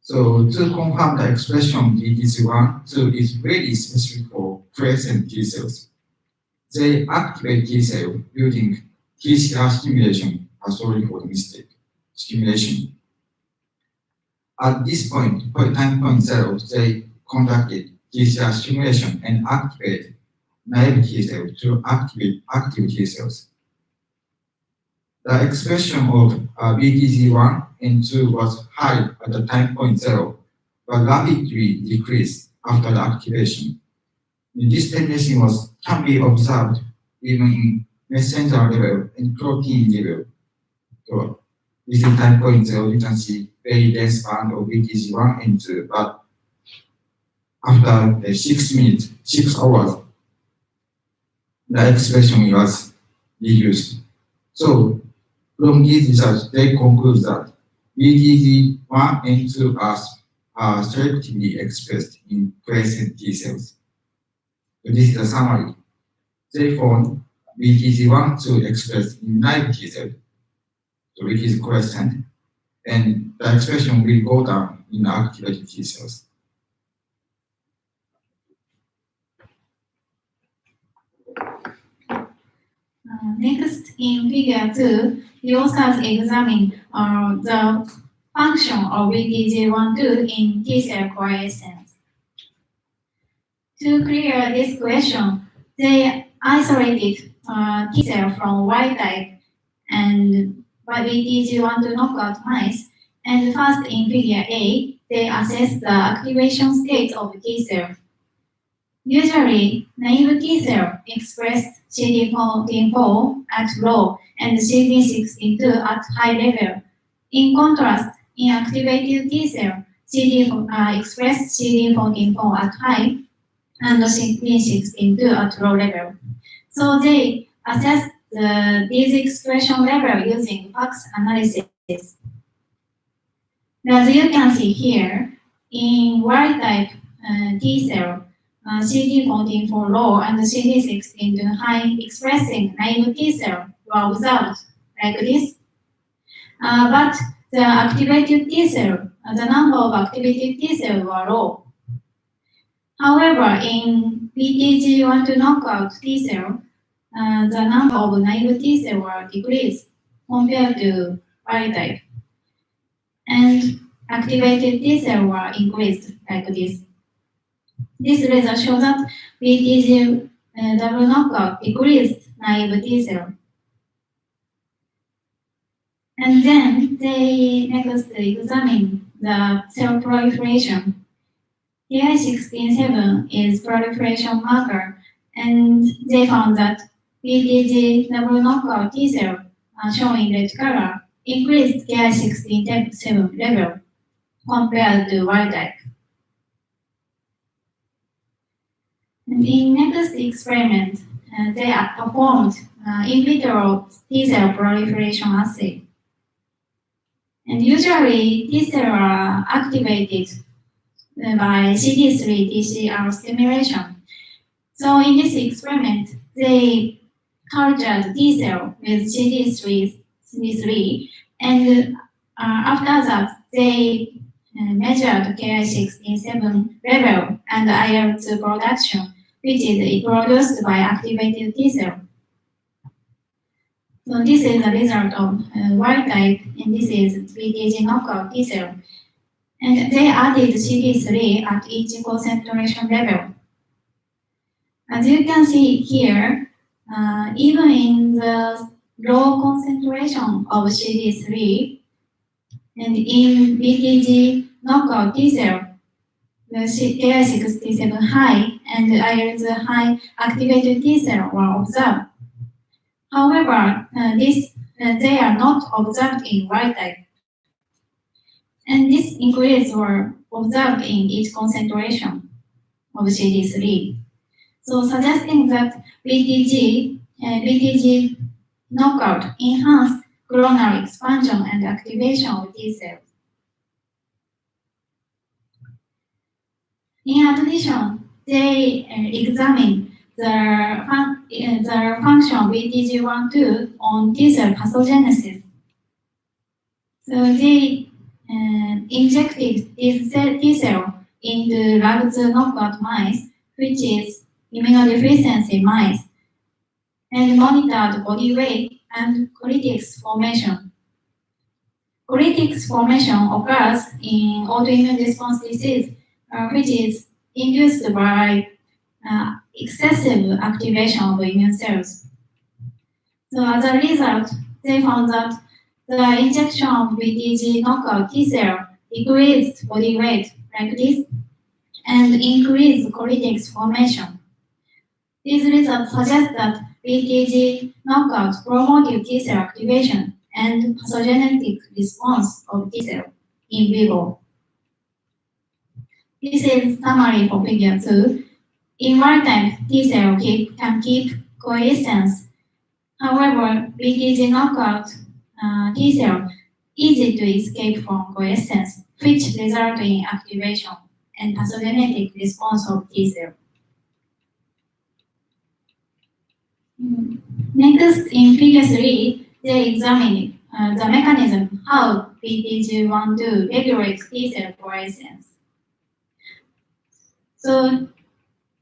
So to confirm the expression of BTZ1, 2 is very specific for quiescent T cells. They activate T cell using TCR stimulation, sorry for the mistake, stimulation. At this point, time point 0, they conducted TCR stimulation and activate naive T cells to activate active T cells. The expression of BTZ1 and 2 was high at the time point 0, but rapidly decreased after the activation. This tendency can be observed even in messenger level and protein level. So this is time point 0, you can see very dense band of BTZ1 and 2, but after 6 hours, the expression was reduced. So from these results, they conclude that BTZ1 and 2 are selectively expressed in quiescent T cells. So this is a summary. They found BTZ1 2 expressed in naive T cells, so which is quiescent, and the expression will go down in activated T cells. Next, in figure 2, the authors examine the function of BTZ12 in T cell quiescence. To clear this question, they isolated T cell from Y type and BTZ12 knockout mice, and first in figure A, they assess the activation state of T cell. Usually, naive T cell expressed CD14 at low and CD16 at high level. In contrast, in activated T cell, expressed CD14 at high and CD16 at low level. So they assessed these expression level using FACS analysis. As you can see here, in Y-type T cell, CD14 low and CD16 high expressing naive T cell were observed like this. But the activated T cell, the number of activated T cells were low. However, in BTZ12 knockout T cell, the number of naive T cells were decreased compared to Y-type. And activated T cells were increased like this. This result shows that BTZ double knockout decreased naive T cell. And then they next examine the cell proliferation. Ki-67 is proliferation marker, and they found that BTZ double knockout T cell, shown in red color, increased Ki-67 level compared to wild type. And in next experiment, they performed in vitro T cell proliferation assay. And usually, T cells are activated by CD3 TCR stimulation. So in this experiment, they cultured T cell with CD3, and after that, they measured Ki-67 level and IL-2 production, which is produced by activated T cell. So this is the result of wild type, and this is BTZ knockout T cell. And they added CD3 at each concentration level. As you can see here, even in the low concentration of CD3, and in BTZ knockout T cell, the Ki-67 high and IL-2 high activated T cell were observed. However, they are not observed in wild type. And this increase were observed in each concentration of CD3. So suggesting that BTZ knockout enhance clonal expansion and activation of T cells. In addition, they examine the function of BTG12 on T cell pathogenesis. So they injected this T cell into LAG2 knockout mice, which is immunodeficiency mice, and monitored body weight and colitis formation. Colitis formation occurs in autoimmune response disease, which is induced by excessive activation of immune cells. So as a result, they found that the injection of BTG knockout T cell decreased body weight like this and increased colitis formation. These results suggest that BTG knockout promoted T cell activation and pathogenetic response of T cell in vivo. This is summary for figure 2. In wild-type T cell can keep coexistence. However, BTG knockout T cell easy to escape from coexistence, which result in activation and pathogenetic response of T cell. Next, in figure 3, they examine the mechanism how BTG12 regulates T cell coexistence. So,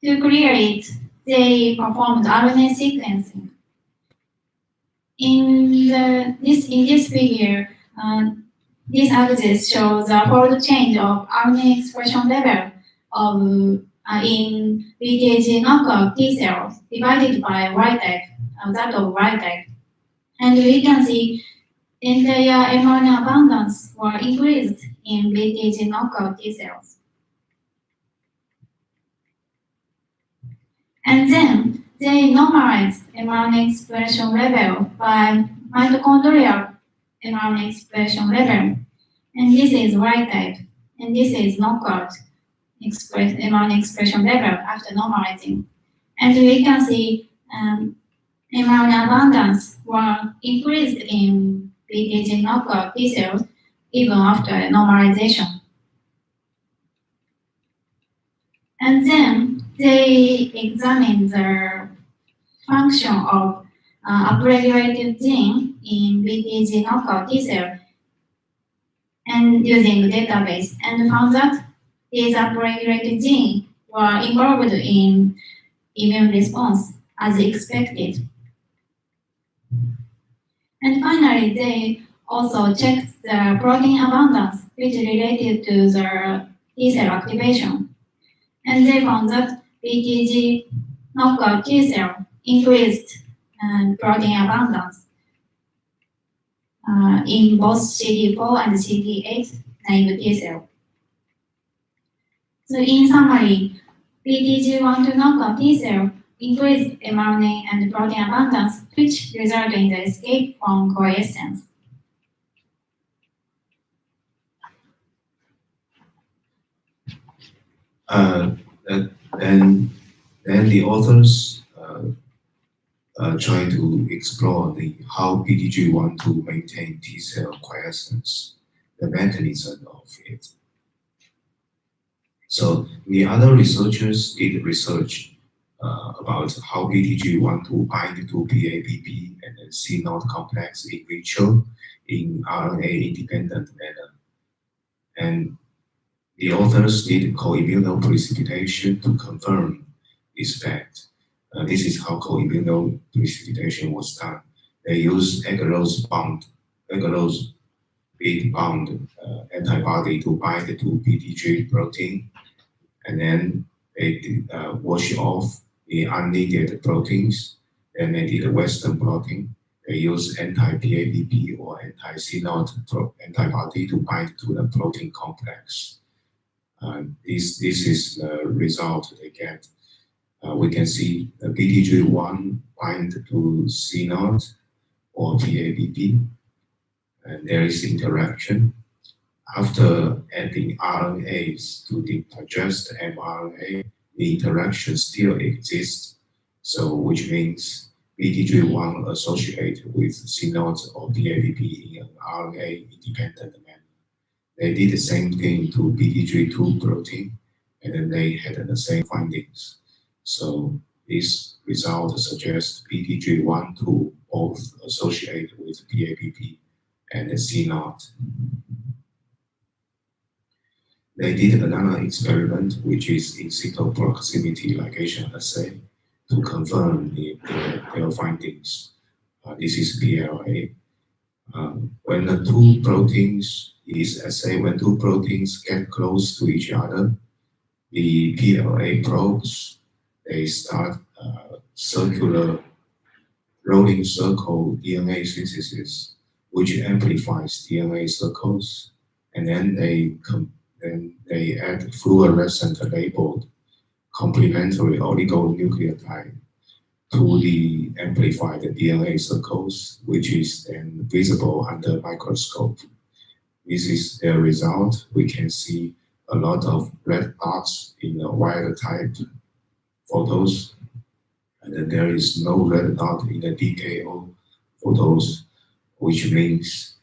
to clear it, they performed RNA sequencing. In this figure, this axis shows the fold change of RNA expression level of in BTG knockout T cells divided by Y type, that of Y type. And we can see entire mRNA abundance were increased in BTG knockout T cells. And then they normalized mRNA expression level by mitochondrial mRNA expression level. And this is Y type, and this is knockout mRNA expression level after normalizing. And we can see mRNA abundance were increased in BTG knockout T cells even after normalization. And then they examine the function of upregulated gene in BTG knockout T cell and using database and found that these upregulated genes were involved in immune response as expected. And finally, they also checked the protein abundance, which related to the T cell activation. And they found that BTG knockout T cell increased protein abundance in both CD4 and CD8 naive T cell. So in summary, BTG12 knockout T cell increased mRNA and protein abundance, which resulted in the escape from coexistence. Then the authors try to explore how BTG12 maintain T cell quiescence, the mechanism of it. So the other researchers did research about how BTG12 bind to PABP and the C0 complex in vitro in RNA-independent manner. And the authors did co-immunoprecipitation to confirm this fact. This is how co-immunoprecipitation was done. They used agarose bead bound antibody to bind to BTG protein, and then they wash off the unneeded proteins. Then they did a Western blotting. They use anti-PABP or anti-C0 antibody to bind to the protein complex. This is the result they get. We can see the BTG1 bind to C0 or PABP, and there is interaction. After adding RNAs to digest mRNA, the interaction still exists. So, which means BTG1 associated with C0 or PABP in an RNA-independent manner. They did the same thing to BTG2 protein, and then they had the same findings. So this result suggests BTG1-2 both associated with PABP and C0. They did another experiment, which is in situ proximity ligation assay, to confirm their findings. This is PLA. When the two proteins is assayed, when two proteins get close to each other, the PLA probes, they start circular rolling circle DNA synthesis, which amplifies DNA circles, and then they add fluorescent labeled complementary oligonucleotide to the amplified DNA circles, which is then visible under microscope. This is the result. We can see a lot of red dots in the wild type photos, and then there is no red dot in the DKO photos, which means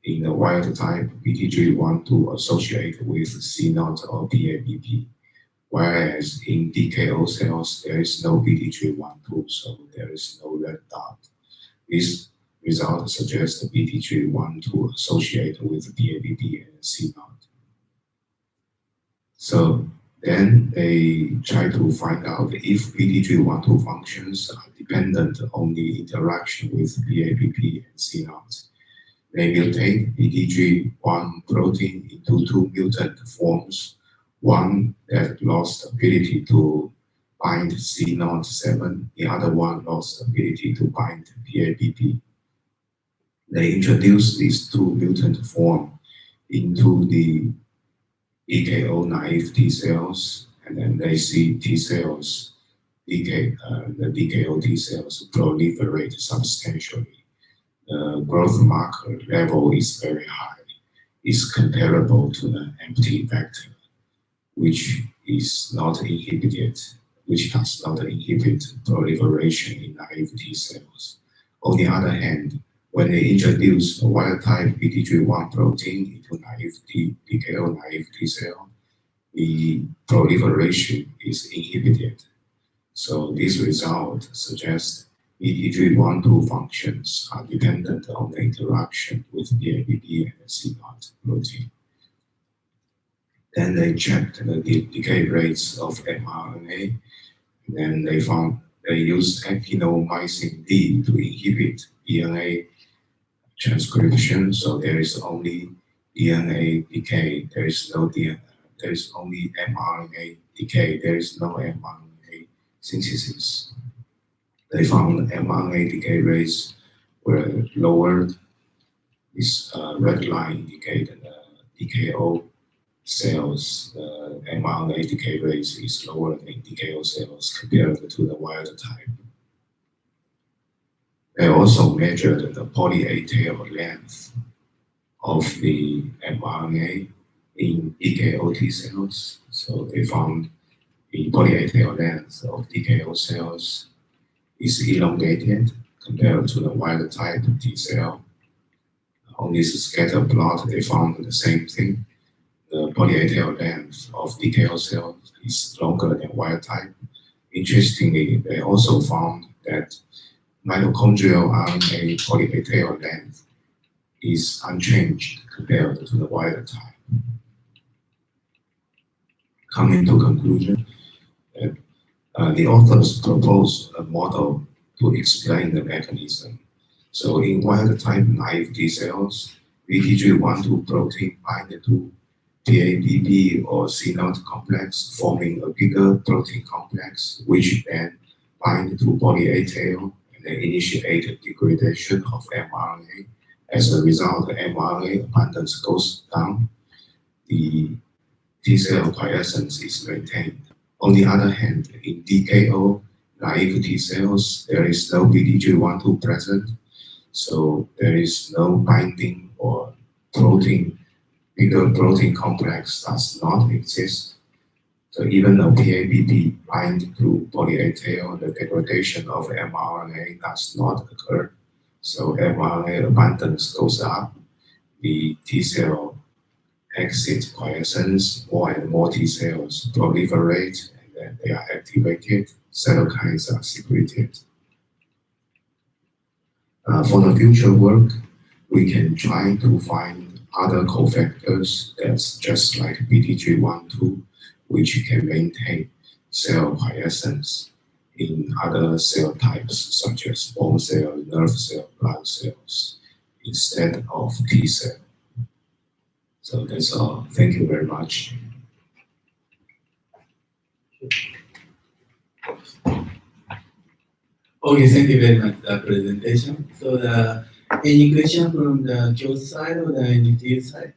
in the wild type, BTG1-2 associated with C0 or PABP, whereas in DKO cells, there is no BTG1-2, so there is no red dot. This result suggests the BTG1-2 associated with PABP and C0. So then they try to find out if BTG1-2 functions are dependent on the interaction with PABP and C0. They mutate BTG1 protein into two mutant forms, one that lost ability to bind C07, the other one lost ability to bind PABP. They introduced these two mutant forms into the DKO naive T cells, and then they see T cells, the DKO T cells proliferate substantially. The growth marker level is very high. It's comparable to the empty vector, which is not inhibited, which does not inhibit proliferation in naive T cells. On the other hand, when they introduce a wild-type BTG1 protein into DKO naive T cell, the proliferation is inhibited. So this result suggests BTG1-2 functions are dependent on the interaction with PABP and C0 protein. Then they checked the decay rates of mRNA, and then they used actinomycin D to inhibit DNA transcription, so there is only DNA decay, there is only mRNA decay, there is no mRNA synthesis. They found mRNA decay rates were lowered. This red line indicated DKO cells, mRNA decay rates is lower than DKO cells compared to the wild type. They also measured the poly-A tail length of the mRNA in DKO T cells. So they found the poly-A tail length of DKO cells is elongated compared to the wild type T cell. On this scatter plot, they found the same thing. The poly-A tail length of DKO cells is longer than wild type. Interestingly, they also found that mitochondrial RNA poly-A tail length is unchanged compared to the wild type. Coming to conclusion, the authors proposed a model to explain the mechanism. So in wild type naive T cells, BTG1-2 protein bind to PABP or C0 complex, forming a bigger protein complex, which then bind to poly-A tail and then initiate degradation of mRNA. As a result, the mRNA abundance goes down. The T cell quiescence is maintained. On the other hand, in DKO naive T cells, there is no BTG1-2 present, so there is no binding or bigger protein complex does not exist. So even though PABP bind to poly-A tail, the degradation of mRNA does not occur. So mRNA abundance goes up. The T cell exit quiescence, more and more T cells proliferate, and then they are activated. Cytokines are secreted. For the future work, we can try to find other cofactors that's just like BTG12, which can maintain cell quiescence in other cell types such as bone cell, nerve cell, blood cells, instead of T cell. So that's all. Thank you very much. Okay, thank you very much for the presentation. So any question from the Kyoto side or the NTU side?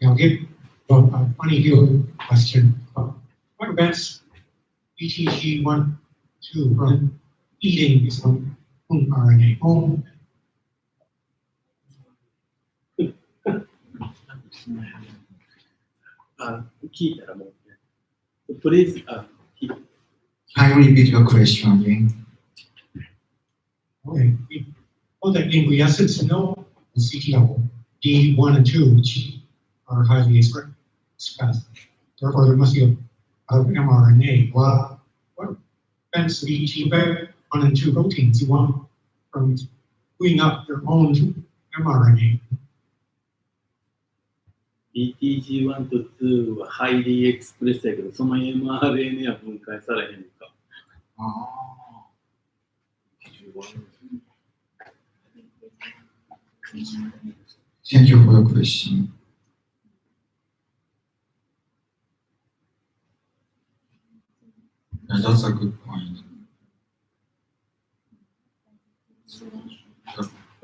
I'll give a funny little question. What prevents BTG12 from eating its own RNA? Please, Can you repeat your question again? Okay. We know that in essence, no CTL, D1 and 2, which are highly expressed. Therefore, there must be a mRNA. What prevents the BTG1 and 2 proteins you want from doing up their own mRNA? BTG1 と2はハイリーエクスプレスだけど、その mRNA は分解されへんのか。Thank you for your question. Yeah, that's a good point.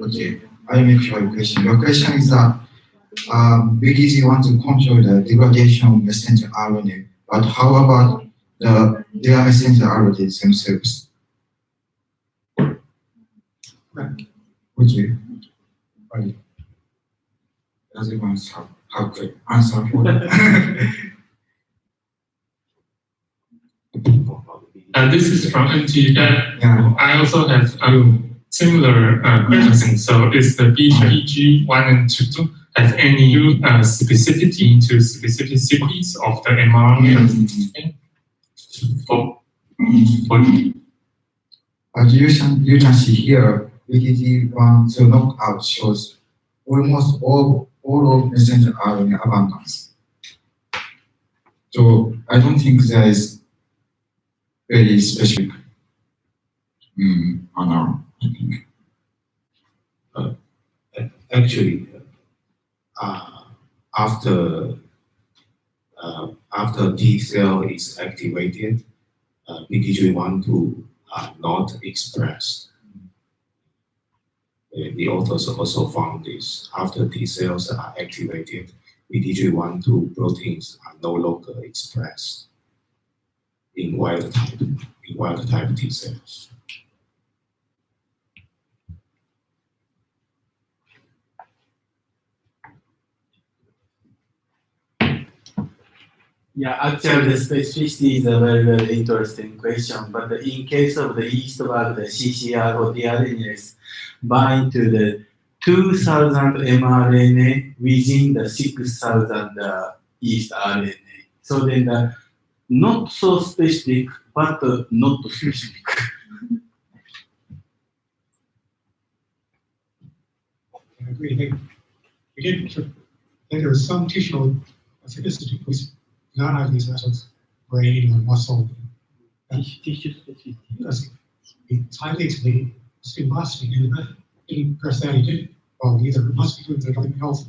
Okay, I make sure your question. Your question is that BTG want to control the degradation of messenger RNA, but how about their messenger RNA themselves? Correct. Okay. Right. Does anyone have the answer for that? This is from NT. Yeah. I also have similar questions. So is the BTG1 and 2 has any specificity to specificities of the mRNA? As you can see here, BTG1 to knockout shows almost all of messenger RNA abundance. So I don't think there is very specific honor, I think. Actually, after T cell is activated, BTG12 are not expressed. The authors also found this. After T cells are activated, BTG12 proteins are no longer expressed in wild type T cells. Yeah, actually, the specificity is a very, very interesting question. But in case of the yeast bug, the CCR or the RNAs bind to the 2000 mRNA within the 6000 yeast RNA. So then the not so specific, but not specific. I agree. We did. There is some tissue specificity which not have these methods, brain or muscle. Tissue specific. It's highly explained, stimulating, and any personality did. Well, either it must be doing something else.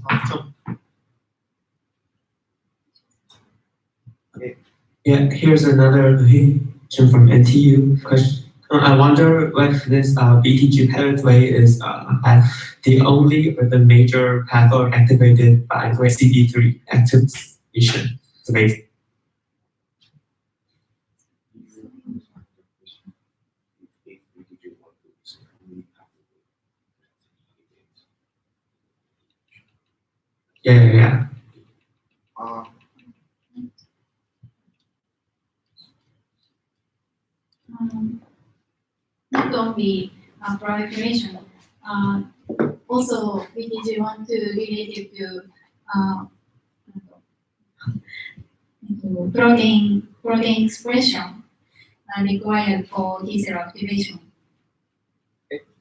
Okay. Yeah, here's another question from NTU question. I wonder whether this BTG pathway is the only or the major pathway activated by CD3 activation. Yeah. Uh, Not only proliferation, also BTG12 related to protein expression required for T cell activation.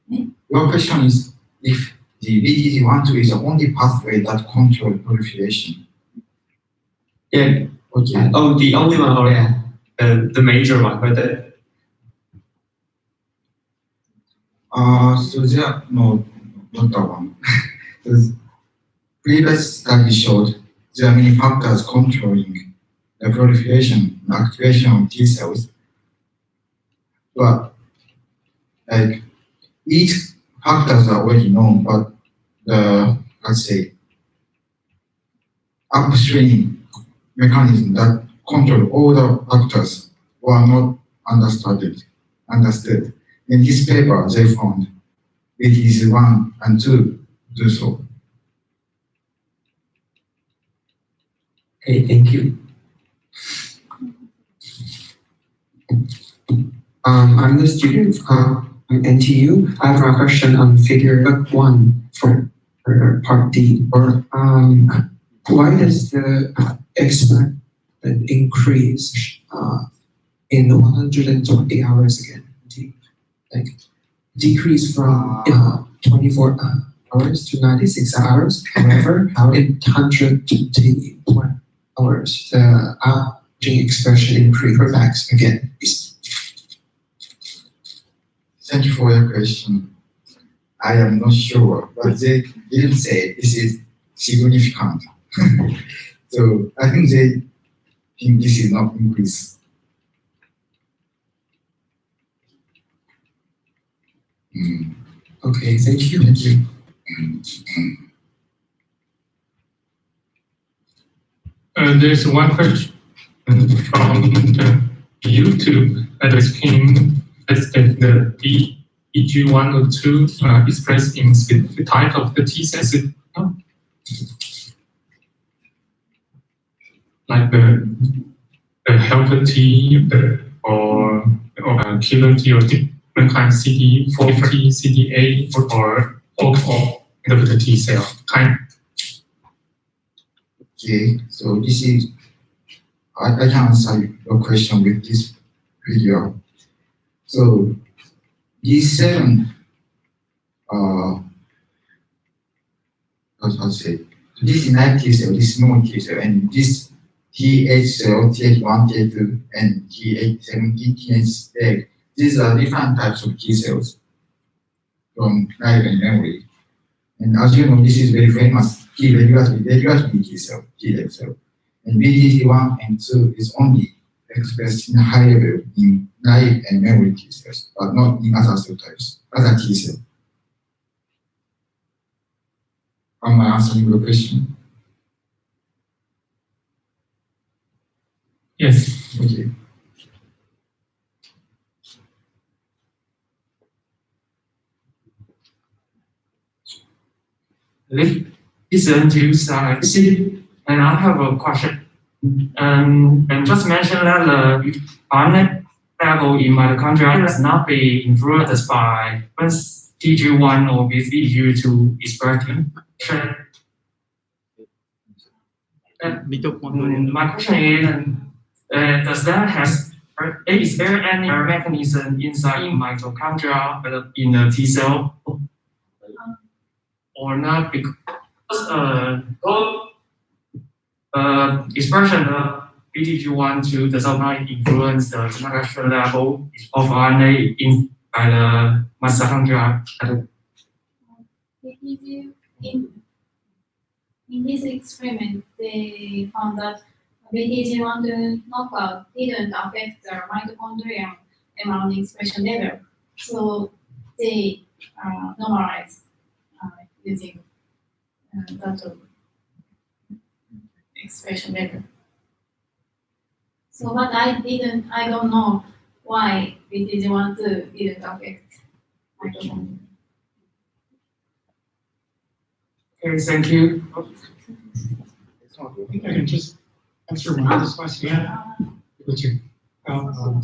your question is if the BTG12 is the only pathway that controls proliferation. Yeah. Okay. Oh, the only one, or yeah, the major one, but So there are not that one. The previous study showed there are many factors controlling the proliferation and activation of T cells. But like each factors are already known, but the let's say upstream mechanism that control all the factors were not understood. In this paper, they found BTC1 and 2 do so. okay, thank you. I'm the student from NTU. I have a question on figure 1 for part D. Why does the expected increase in 120 hours again? Like decrease from 24 hours to 96 hours. However, how in 120 hours the gene expression increase backs again? Thank you for your question. I am not sure, but they didn't say this is significant. So I think they think this is not increase. Okay, thank you. Thank you. There's one question from the YouTube asking that the BEG102 expressed in specific type of the T cells, like the helper T or killer T or different kind of CD4 T, CD8 or all of the T cell kind. Okay, so this is I can answer your question with this video. So these 7 this is naive T cell, this small T cell, and this TH cell, TH1, TH2, and TH17, TH8. These are different types of T cells from naive and memory. And as you know, this is very famous T regulatory T cell, T cell. And BDT1 and 2 is only expressed in a high level in naive and memory T cells, but not in other cell types, other T cells. Am I answering your question? Yes. Okay. Listen to see, and I have a question. And just mentioned that the RNA level in mitochondria does not be influenced by TG1 or BCU2 expression. My question is, does that is there any mechanism inside mitochondria in the T cell or not? Because expression of BTG1 does not influence the expression level of RNA by the mitochondria. In this experiment, they found that BTG1 knockout didn't affect the mitochondrial mRNA expression level, so they normalized using that expression level. So, but I don't know why BTG1 didn't affect mitochondria. Okay, thank you. I think I can just answer my other question, which is about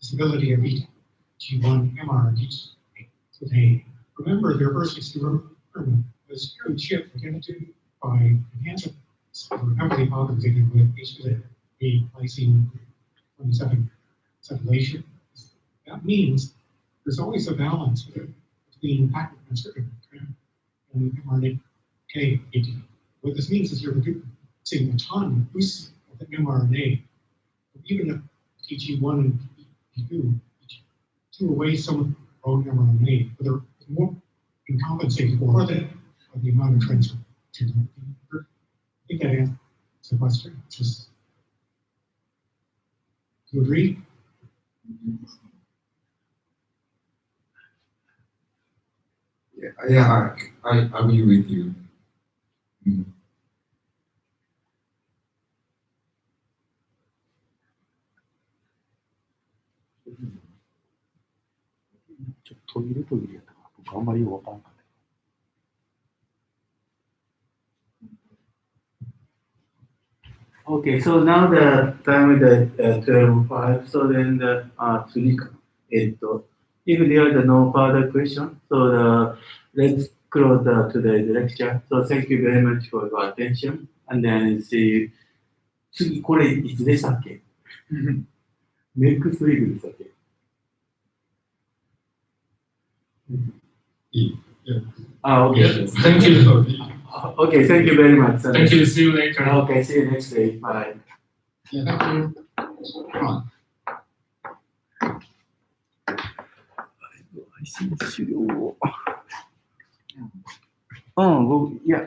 disability of beta G1 mRNA today. Remember, their first experiment was very chip limited by enhancement heavily populated with HLA glycine 27 acetylation. That means there's always a balance between packet transcription and mRNA AD. What this means is you're producing a ton of the mRNA, even if TG1 and TG2 threw away some of their own mRNA, but they're more than compensated for the amount of transfer. I think that answers the question. Just do you agree? Yeah, I agree with you. Okay, so now the time is 12:05, so then if there is no further question, so let's close today's lecture. So thank you very much for your attention, and then see you. 次、これいつでしたっけネクストウィークでしたっけOkay. Thank you. Okay, thank you very much. Thank you. See you later. Okay, see you next day. Bye. Yeah, thank you. Come on. 配信終了。うん、いや。